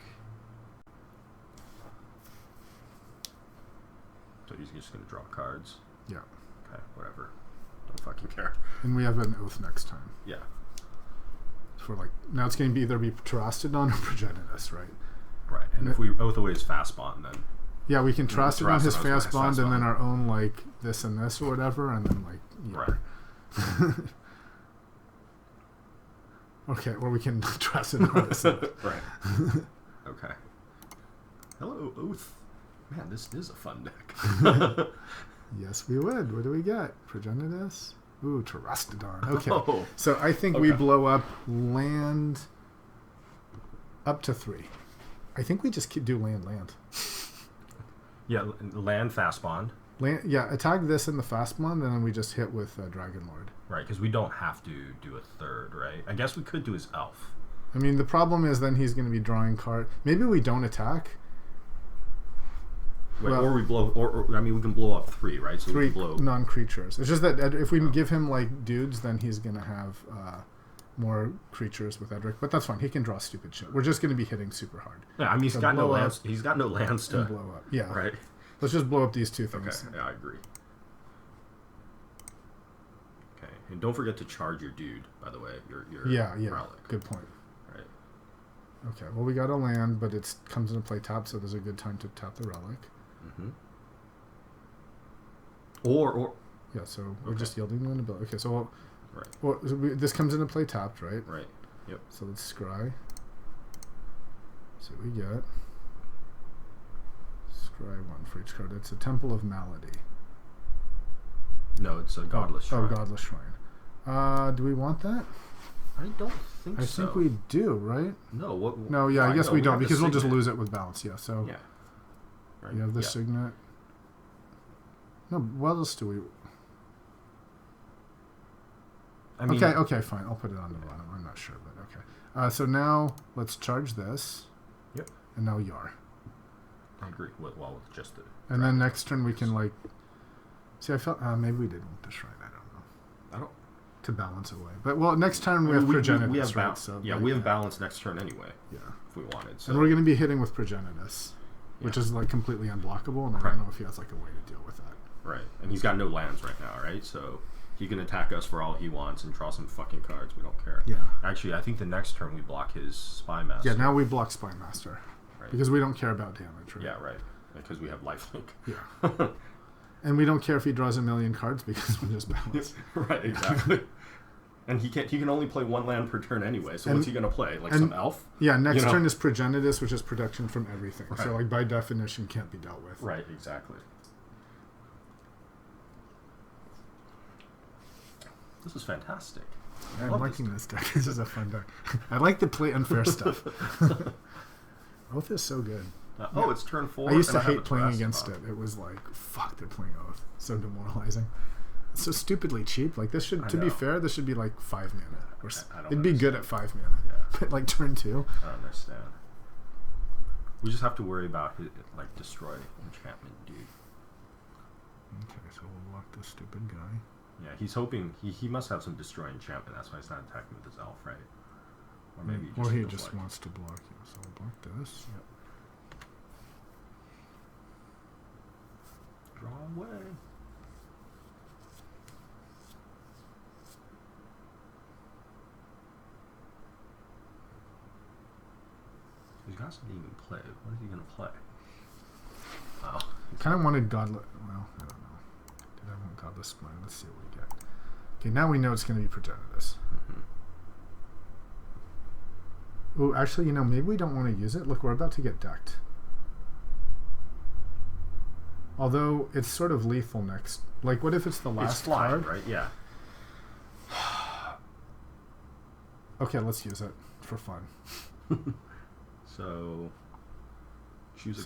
So he's just gonna draw cards. Yeah. Okay, whatever. Don't fucking care. And we have an Oath next time. Yeah. For like now, it's going to either be Terastodon or Progenitus, right? Right, and if we Oath away his fast bond, then. Yeah, we can Terastodon his Terastodon's fast bond, and then bond. our own like this and this or whatever, and then like Right. Okay, or we can Terastodon this. Right. Okay. Hello, Oath. Man, this is a fun deck. Yes, we would. What do we get? Progenitus? Ooh, Terastodon. Okay. Oh. So I think we Okay. blow up land up to 3. I think we just do land. Yeah, land fast bond. Land, yeah, attack this in the fast bond, and then we just hit with Dragon Lord. Right, because we don't have to do a third, right? I guess we could do his elf. I mean, the problem is then he's going to be drawing card. Maybe we don't attack. Wait, Well- or we blow, or I mean, we can blow up 3, right? So 3 we can blow. non-creatures. It's just that if we give him like dudes, then he's going to have more creatures with Edric. But that's fine. He can draw stupid shit. We're just going to be hitting super hard. Yeah, I mean, he's So got no blow lands. up He's got no lands and to. blow up. Yeah. Right. Let's just blow up these 2 Okay. things. Yeah, I agree. And don't forget to charge your dude, by the way. Your relic. Good point. Right. Okay, well, we got a land, but it comes into play tap, so there's a good time to tap the relic. Mm-hmm. Or yeah, so we're just yielding an ability. Okay, so right. Well, this comes into play tapped, right? Right. Yep. So let's scry. So we get scry 1 for each card. It's a Temple of Malady. No, it's a Godless Shrine. Oh, Godless Shrine. Do we want that? I don't think so. I think we do, right? No. What? No, yeah, I guess we don't because we'll just lose it with balance. Yeah. So. Yeah. Right. You have the signet. No, what else do we? I mean, okay, fine. I'll put it on the bottom. I'm not sure, but okay. So now let's charge this. Yep. And now Yar. I agree. With just the. And then next turn we can like. See, I felt maybe we did want the shrine. I don't know. To balance away, but well, next turn we have Progenitus. We have right? So we have balance next turn anyway. Yeah. If we wanted. So. And we're going to be hitting with Progenitus, which is like completely unblockable, and I don't know if he has like a way to deal with that. Right, and he's got no lands right now, right? So he can attack us for all he wants and draw some fucking cards. We don't care. Yeah. Actually, I think the next turn we block his Spy Master. Yeah, now we block Spy Master. Right. Because we don't care about damage, right? Yeah, right. Because we have lifelink. Yeah. And we don't care if he draws a million cards because we just balance. Right, exactly. And he can only play one land per turn anyway. So what's he gonna play? Like some elf? Yeah. Next turn is Progenitus, which is protection from everything. Right. So like by definition can't be dealt with. Right. Exactly. This is fantastic. Yeah, I'm liking this deck. This is a fun deck. I like to play unfair stuff. Oath is so good. It's turn 4. I used to hate playing against it. It was like, fuck, they're playing Oath. So demoralizing. It's so stupidly cheap. Like this should, to be fair, this should be like 5 mana. Or it'd be good at 5 mana. Yeah. But like turn 2. I don't understand. We just have to worry about like destroy enchantment, dude. Okay, so we'll lock this stupid guy. Yeah, he's hoping he must have some destroy enchantment. That's why he's not attacking with his elf, right? Or maybe he just wants to block you. So we'll block this. Yep. Draw away. He's got something he can play. What is he gonna play? Oh, kind of wanted Godless. Well, I don't know. Did I want Godless Spine? Let's see what we get. Okay, now we know it's going to be Progenitus. Mm-hmm. Oh, actually, maybe we don't want to use it. Look, we're about to get decked. Although it's sort of lethal next. Like, what if it's the last card? Right? Yeah. Okay, let's use it for fun. So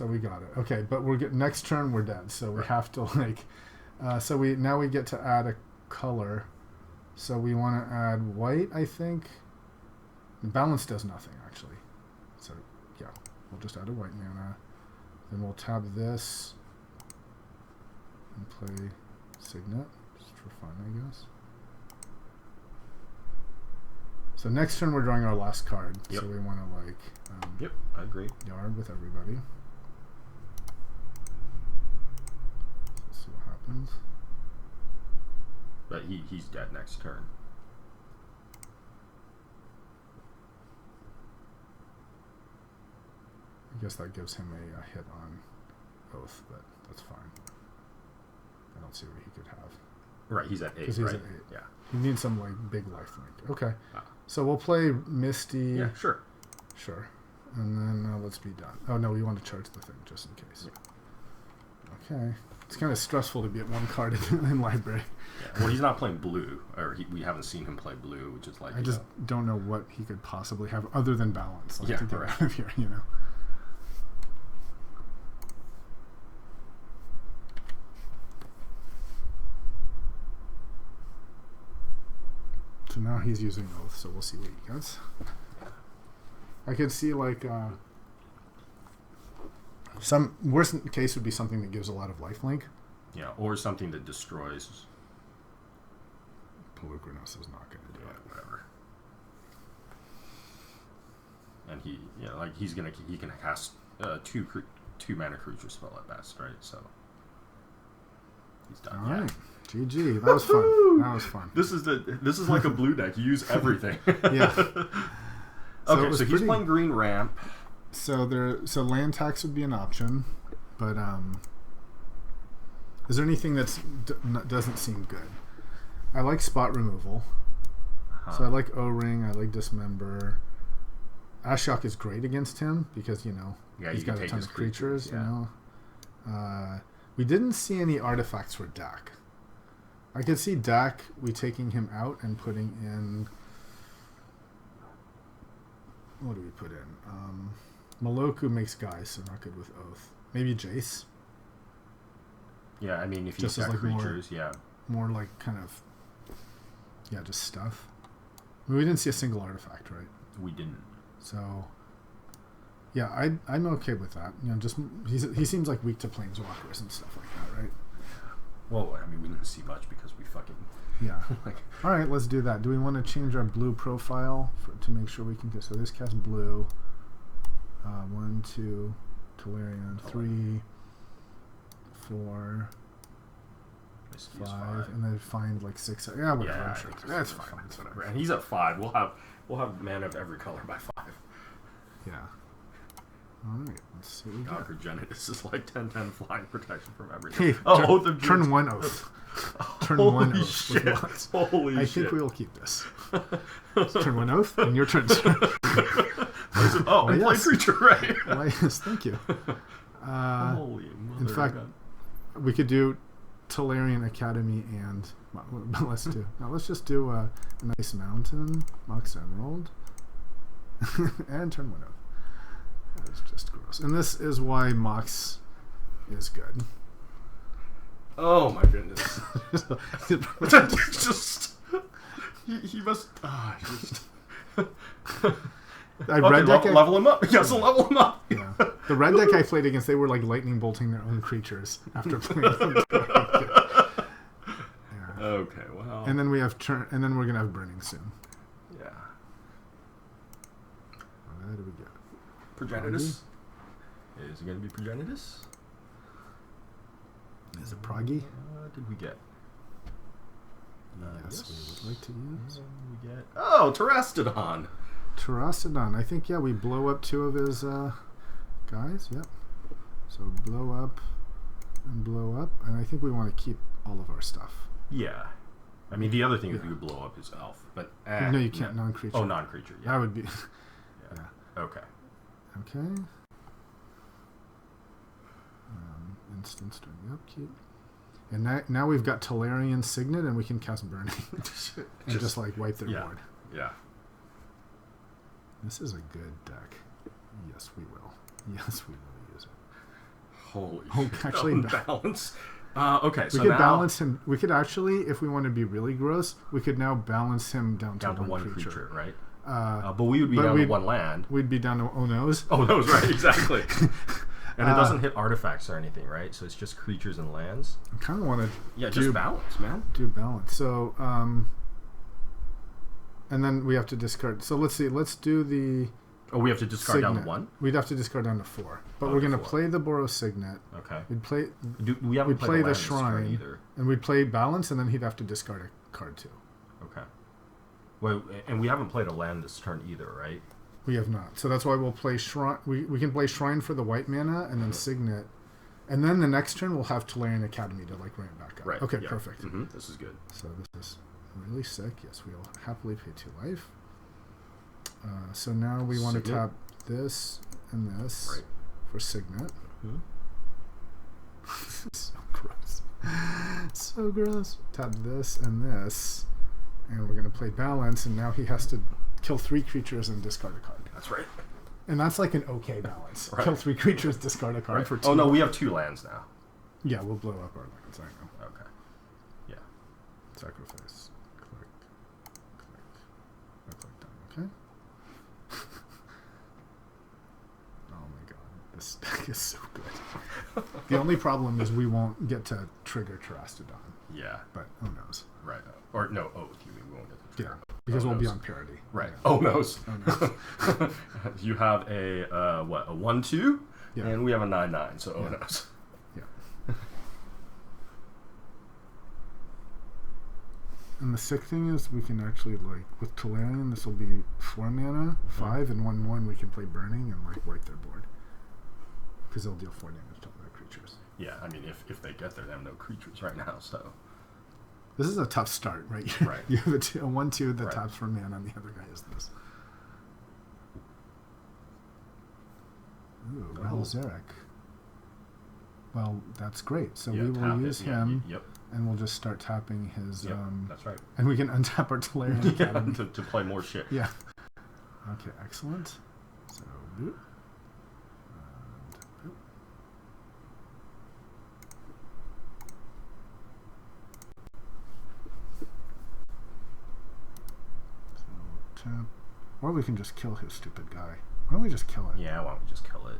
we got it. Okay, but next turn we're dead. So we have to like. So now we get to add a color. So we want to add white, I think. Balance does nothing actually. So yeah, we'll just add a white mana. Then we'll tab this and play Signet just for fun, I guess. So next turn we're drawing our last card. Yep. So we want to like. Yep, I agree. Yard with everybody. Let's see what happens. But he's dead next turn. I guess that gives him a hit on Oath, but that's fine. I don't see what he could have. Right, he's at 8, he's right? At 8. Yeah. He needs some like big lifelink. Okay. So we'll play Misty. Yeah, sure. Sure. And then let's be done. Oh no, we want to charge the thing just in case. Yeah. Okay. It's kind of stressful to be at one card in library. Yeah. Well, he's not playing blue, or we haven't seen him play blue, which is like. I just don't know what he could possibly have other than balance. Like, to get out of here, So now he's using Oath, so we'll see what he gets. I could see like some worst case would be something that gives a lot of lifelink. Yeah, or something that destroys. Pelucranos is not going to do it. Whatever. And he can cast two mana creature spell at best, right? So He's done. All yeah. right. GG. That was fun. That was fun. This is like a blue deck. You use everything. Yeah. Okay, so he's playing green ramp. So land tax would be an option, but is there anything that doesn't seem good? I like spot removal. So I like O-Ring. I like Dismember. Ashiok is great against him because he's got a ton of creatures. Yeah. We didn't see any artifacts for Dak. I could see Dak we taking him out and putting in. What do we put in? Maloku makes guys, so not good with Oath. Maybe Jace. Yeah, I mean if Just he's got like creatures, more like kind of just stuff. I mean, we didn't see a single artifact, right? We didn't. So yeah, I'm okay with that. Just he seems like weak to planeswalkers and stuff like that, right? Well, I mean, we didn't see much because we fucking... Yeah. All right, let's do that. Do we want to change our blue profile to make sure we can get... So this cast blue. 1, 2, Tolarian, 3, 4, 5, and then find like 6. Yeah, whatever. Yeah, I'm sure. That's fine. It's whatever. And he's at 5. We'll have mana of every color by 5. Yeah. All right. Let's see what we got. Progenitus is like 10/10 flying protection from everything. Hey, Oath of turn Dreams. 1 Oath. Turn Holy 1 Oath. shit. Holy shit. I think we will keep this. Turn 1 Oath, and your turn. And play creature, right? Why, yes, thank you. Holy mother. In fact, we could do Tolarian Academy and... let's just do a nice mountain, Mox Emerald, and turn 1 Oath. It's just gross. And this is why Mox is good. Oh my goodness. He must... red deck level him up. Yes, level him up. Yeah. The red deck I played against, they were like lightning bolting their own creatures after playing them. Yeah. Okay, well. And then we have and then we're gonna have burning soon. Yeah. What do we get? Progenitus. Is it gonna be Progenitus? Is it Proggy? What did we get? Yes, we would like to use. We get Terastodon. Terastodon. I think we blow up 2 of his guys. Yep. So blow up, and I think we want to keep all of our stuff. Yeah. I mean, the other thing is we could blow up his elf, but no, you can't. Non-creature. Oh, non-creature. Yeah. That would be. Yeah. Okay. Okay. Instance during the upkeep. And now we've got Tolarian Signet, and we can cast Burning. and just like wipe their board. Yeah. This is a good deck. Yes, we will. Yes, we will use it. Holy shit. Actually, balance. Okay, we so could now balance him. We could actually, if we want to be really gross, we could now balance him down to one creature, right? But we would be down to 1 land. We'd be down to Oh No's. Oh No's, right, exactly. And it doesn't hit artifacts or anything, right? So it's just creatures and lands. I kind of want to just balance, man. Do balance. So, and then we have to discard. So let's see. Let's do the... Oh, we have to discard Signet. down to 1? We'd have to discard down to 4. But we're going to play the Boros Signet. Okay. We'd play... We'd play the Shrine. Either. And we'd play balance, and then he'd have to discard a card too. Okay. Well, and we haven't played a land this turn either, right? We have not. So that's why we'll play Shrine. We can play Shrine for the white mana, and then Signet. And then the next turn, we'll have Tolarian Academy to like ramp back up. Right. Okay, perfect. Mm-hmm. This is good. So this is really sick. Yes, we'll happily pay 2 life. So now we want to tap this and this for Signet. Mm-hmm. So gross. So gross. Tap this and this. And we're going to play balance, and now he has to kill 3 creatures and discard a card. That's right. And that's like an okay balance. Right. Kill 3 creatures, discard a card for 2. Oh, no, we have 2 lands now. Yeah, we'll blow up our lands. I know. Okay. Yeah. Sacrifice. Click. I clicked done. Okay. Oh my god. This deck is so good. The only problem is we won't get to trigger Terastodon. Yeah. But who knows? Right. Or no, you mean we won't get to trigger. Yeah. Because we'll be on parity. Right. Yeah. Oh no's. You have a a 1/2, and we have a 9/9. So oh no's. Yeah. And the sick thing is we can actually, like, with Tolarian, this will be 4 mana, 5, and 1/1 we can play Burning and, like, wipe their board. Because they'll deal 4 damage to all their creatures. Yeah, I mean, if they get there, they have no creatures right now, so... This is a tough start, right? Right. You have a 1/2 that taps for mana, and the other guy is this. Ooh, Raul Zarek. Well, that's great. So we will use him, and we'll just start tapping his... that's right. And we can untap our Tolarian Academy. to play more shit. Yeah. Okay, excellent. So, boop. And boop. So, tap. Or we can just kill his stupid guy. Why don't we just kill it? Yeah, why don't we just kill it?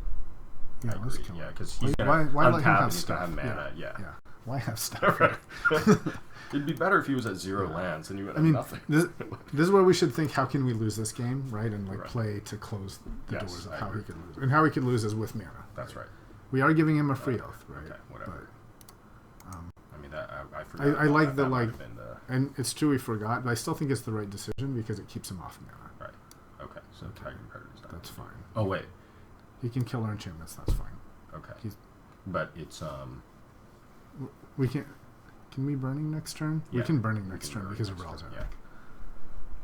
Yeah, let's kill it. Yeah, because he's why let him have and he's stuff? gonna have mana. Yeah. Why have stuff? Right. It'd be better if he was at 0 lands and you would have nothing. This is where we should think, how can we lose this game, right? And play to close the doors of how he could lose. And how he could lose is with mana. That's right. We are giving him a free oath, right? Okay, whatever. But, I mean, I forgot. I like that. And it's true we forgot, but I still think it's the right decision because it keeps him off mana. Right. Okay, so Tiger Predator's done. That's fine. Oh, wait. He can kill our enchantments, that's fine. Okay. But it's, We can't... Can we Burning next turn? Yeah, we can Burning next turn because of Raul Zarek.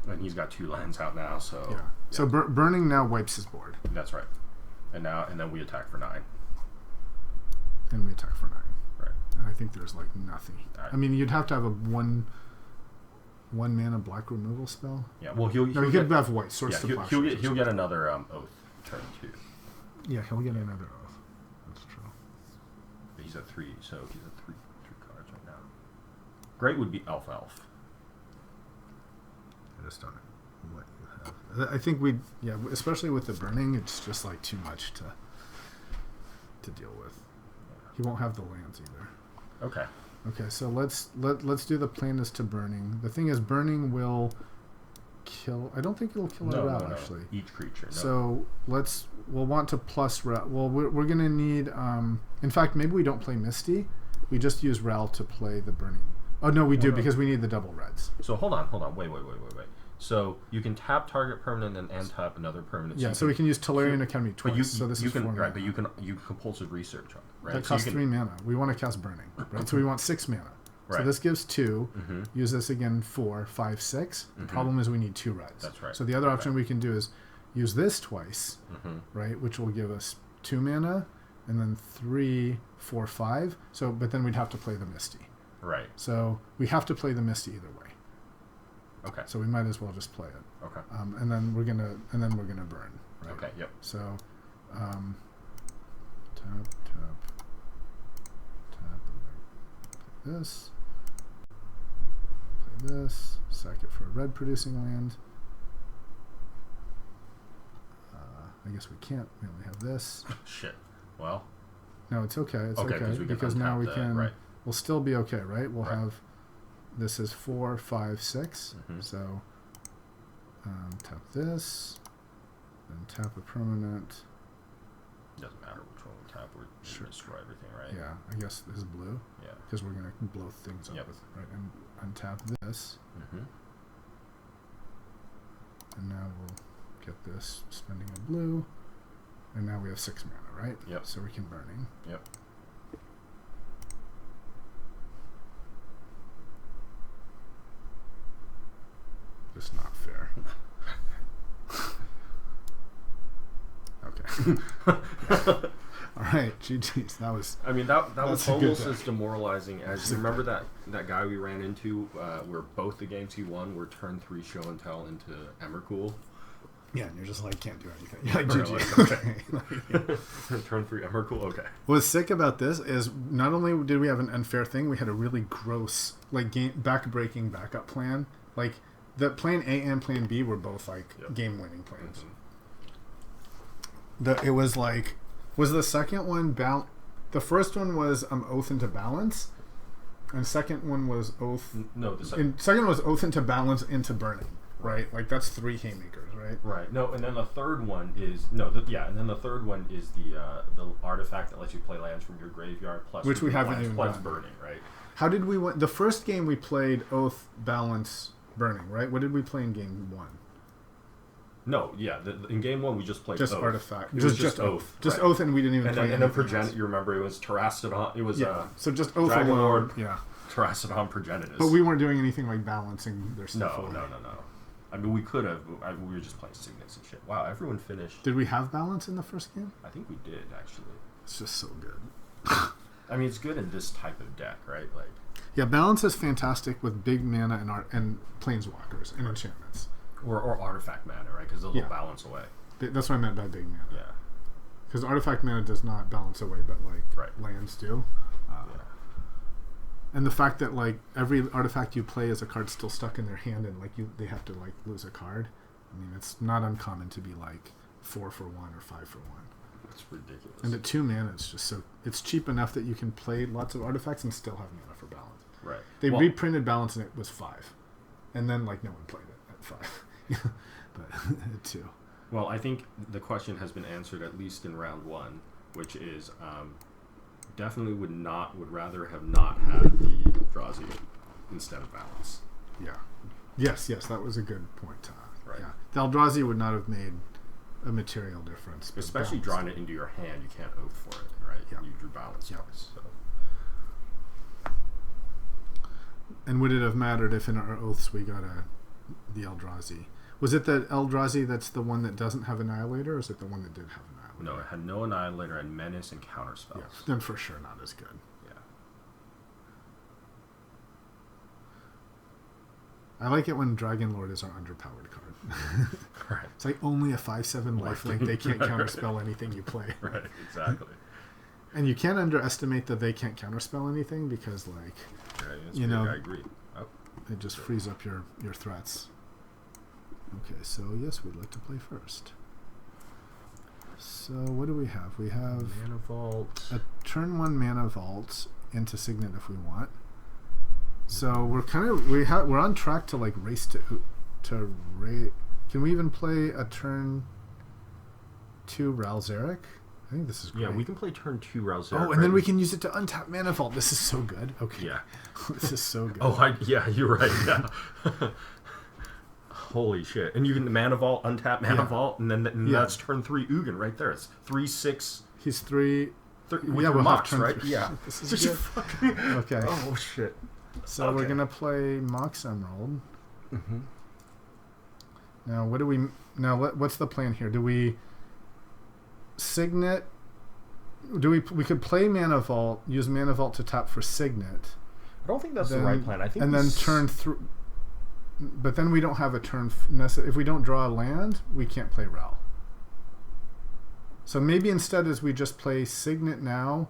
Yeah. And he's got 2 lands out now, so... Yeah. So Burning now wipes his board. That's right. And then we attack for 9. And we attack for 9. Right. And I think there's, like, nothing. I mean, you'd have to have a 1 mana black removal spell. Yeah, well, he'll he could have white. He'll get another Oath turn 2. Yeah, he'll get another Oath. That's true. But he's at 3, so he's at 3 cards right now. Great would be Elf. I just don't know what you have. I think especially with the Burning, it's just like too much to deal with. He won't have the lands either. Okay. Okay, so let's do the plan is to Burning. The thing is, Burning will kill. I don't think it'll kill our Raul, actually. Each creature. No. So we'll want to plus Raul. Well, we're gonna need. In fact, maybe we don't play Misty. We just use Raul to play the Burning. Oh no, we do because we need the double reds. So hold on. Wait. So you can tap target permanent and tap another permanent. Yeah, so we can use Tolarian Academy twice. So this is 4 mana. Right, but you can compulsive research on it, right? That costs 3 mana. We want to cast Burning, right? So we want 6 mana. Right. So this gives 2. Mm-hmm. Use this again 4, 5, 6. The problem is we need 2 reds. That's right. So the other option we can do is use this twice, right? Which will give us 2 mana, and then 3, 4, 5. So, but then we'd have to play the Misty. Right. So we have to play the Misty either way. Okay. So we might as well just play it. Okay. And then we're gonna burn. Right? Okay. Yep. So, tap, play this, play this, sack it for a red producing land. I guess we can't. We only have this. Shit. Well. No, it's okay. It's okay because now we can. Right. We'll still be okay, right? We'll have. This is 4, 5, 6. So tap this, then tap a permanent. Doesn't matter which one we tap. We're sure destroy everything, right? Yeah, I guess this is blue. Yeah. Because we're gonna blow things up with right and untap this. And now we'll get this spending a blue, and now we have 6 mana, right? Yep. So we can Burning. Yep. Just not fair. Okay. All right, GG's. That was. I mean, that was almost as demoralizing as you remember that guy we ran into where both the games he won were turn 3 show and tell into Emrakul. Yeah, and you're just like, can't do anything. Yeah, like, GG. Okay. Turn 3 Emrakul. Okay. What's sick about this is not only did we have an unfair thing, we had a really gross back-breaking backup plan. Like the plan A and plan B were both game-winning plans. It was like. Was the second one the first one was Oath into Balance, and second one was Oath. No, second one was Oath into Balance into Burning, right? Like that's 3 haymakers, right? Right. No, and then the third one is and then the third one is the artifact that lets you play lands from your graveyard plus which we haven't even plus done. burning, right? How did we win? The first game we played Oath, Balance, Burning, right? What did we play in game 1? No, in game 1 we just played just Oath. Artifact. It was just Oath. Just right. Oath, and we didn't even play and then anything Progenitus, else. you remember, it was Terrastodon. It was so just Oath Dragon alone. Lord, yeah. Terrastodon Progenitus. But we weren't doing anything like balancing their stuff. No. I mean, we could have. We were just playing signets and shit. Wow, everyone finished. Did we have balance in the first game? I think we did, actually. It's just so good. I mean, it's good in this type of deck, right? Like, yeah, balance is fantastic with big mana and planeswalkers and enchantments. Or artifact mana, right? Because they'll balance away. That's what I meant by big mana. Yeah. Because artifact mana does not balance away, but lands do. And the fact that every artifact you play is a card still stuck in their hand, and they have to lose a card. I mean, it's not uncommon to be 4 for 1 or 5 for 1. It's ridiculous. And at 2 mana, it's cheap enough that you can play lots of artifacts and still have mana for balance. Right. They reprinted balance and it was 5, and then no one played it at 5, but at 2. Well, I think the question has been answered at least in round 1, which is definitely would rather have not had the Eldrazi instead of balance. Yeah. Yes, that was a good point. Right. Yeah. The Eldrazi would not have made a material difference. Especially drawing it into your hand, you can't Oath for it, right? Yeah. You drew balance twice. So. And would it have mattered if in our Oaths we got the Eldrazi? Was it the Eldrazi that's the one that doesn't have Annihilator, or is it the one that did have Annihilator? No, it had no Annihilator and Menace and Counter Spells. Yeah, then for sure not as good. Yeah. I like it when Dragon Lord is our underpowered card. Right. It's only a 5/7 lifelink. They can't counterspell anything you play. Right, exactly. And you can't underestimate that they can't counterspell anything because, right, I agree. Oh. It just frees up your threats. Okay, so yes, we'd like to play first. So what do we have? We have Mana Vault. a turn 1 Mana Vault into Signet if we want. So we're on track to race to rate. Can we even play a turn 2 Ralzeric? I think this is great. Yeah, we can play turn 2 Ralzeric. Oh, and then we can use it to untap Mana Vault. This is so good. Okay. Yeah. This is so good. Oh, you're right. Yeah. Holy shit. And you can Mana Vault, untap Mana Vault, and then that's turn 3 Ugin right there. It's 3/6. He's 3. With your Mox, right? Three. Yeah. This is good. Okay. Oh, shit. So we're going to play Mox Emerald. Mm-hmm. Now, what's the plan here? Do we Signet? We could play Mana Vault, use Mana Vault to tap for Signet. I don't think that's the right plan. I think then turn through. But then we don't have a turn. If we don't draw a land, we can't play Ral. So maybe instead is we just play Signet now,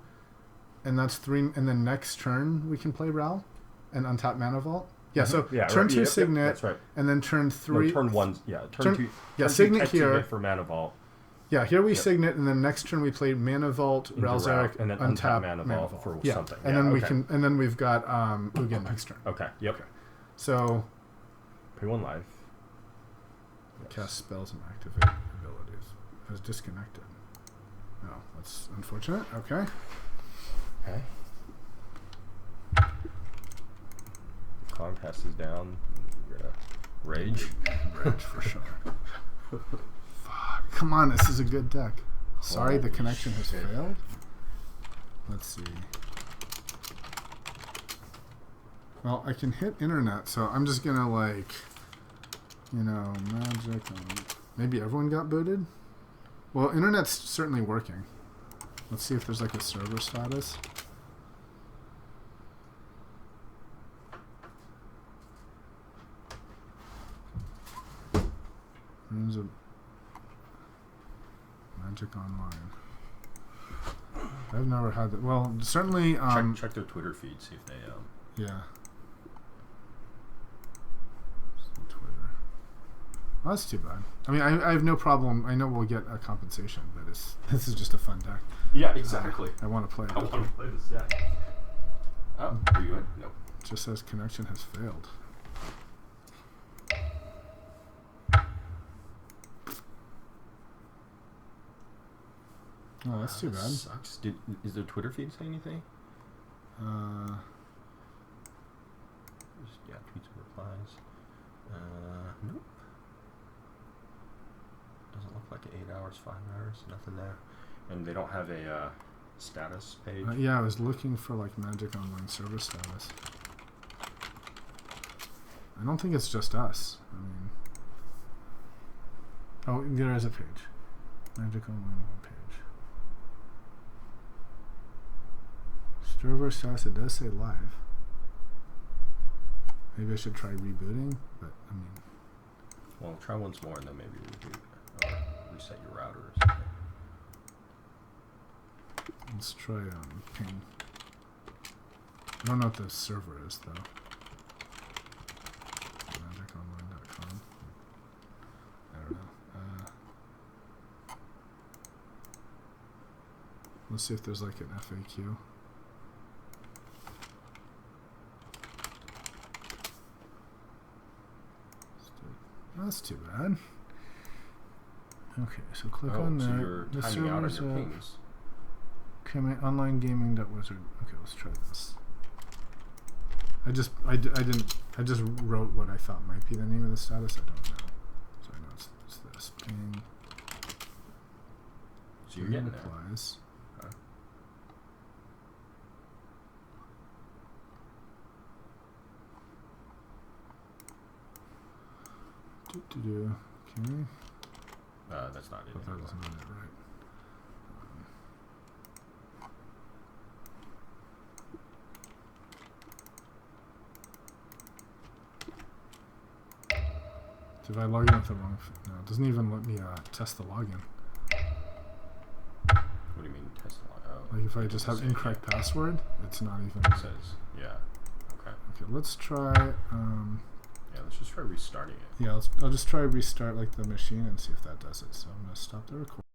and that's 3. And then next turn we can play Ral, and untap Mana Vault. Yeah. So turn 2 Signet. That's right. And then turn 3. No, turn 1. Yeah. Turn 2. Yeah. Signet here for Mana Vault. Yeah. Here we Signet, and then next turn we play Mana Vault, Ralzeric, and then untap Mana Vault for something. And then we can. And then we've got Ugin next turn. Okay. Yep. Okay. So. Pay 1 life. Cast spells and activate abilities. It was disconnected. Oh, that's unfortunate. Okay. Clown passes down. You're gonna rage. Rage for sure. Fuck. Come on, this is a good deck. Sorry, the connection has failed. Let's see. Well, I can hit internet, so I'm just gonna magic. Maybe everyone got booted? Well, internet's certainly working. Let's see if there's a server status. Runes of Magic Online. I've never had that. Well, certainly. Check their Twitter feed, see if they. Yeah. Twitter. Well, that's too bad. I mean, I have no problem. I know we'll get a compensation, but this is just a fun deck. Yeah, exactly. I want to play it. I want to play this deck. Oh, are you in? No. It just says connection has failed. Oh, that's too bad. Sucks. Is their Twitter feed say anything? Yeah, tweets and replies. Nope. Doesn't look like 8 hours, 5 hours, nothing there. And they don't have a status page. Yeah, I was looking for like Magic Online server status. I don't think it's just us. I mean, oh, there is a page. Magic Online page. Server status. It does say live. Maybe I should try rebooting, but I mean. Well, try once more and then maybe reboot or reset your router or something. Let's try ping. I don't know what the server is though. Magiconline.com. I don't know. Let's see if there's like an FAQ. That's too bad. Okay, so click on that. So you're timing out on your pings. Okay, my online gaming.wizard. Okay, let's try this. I just wrote what I thought might be the name of the status. I don't know. So I know it's this ping. So you're getting replies. Huh? Okay. That's not it. But that wasn't it, right? So if I log in with the wrong, no, it doesn't even let me test the login. What do you mean test the login? Oh, like if I just have incorrect password, it's not even. It says, yeah. Okay. Okay, let's try. Yeah, let's just try restarting it. Yeah, I'll just try restart like the machine and see if that does it. So I'm gonna stop the recording.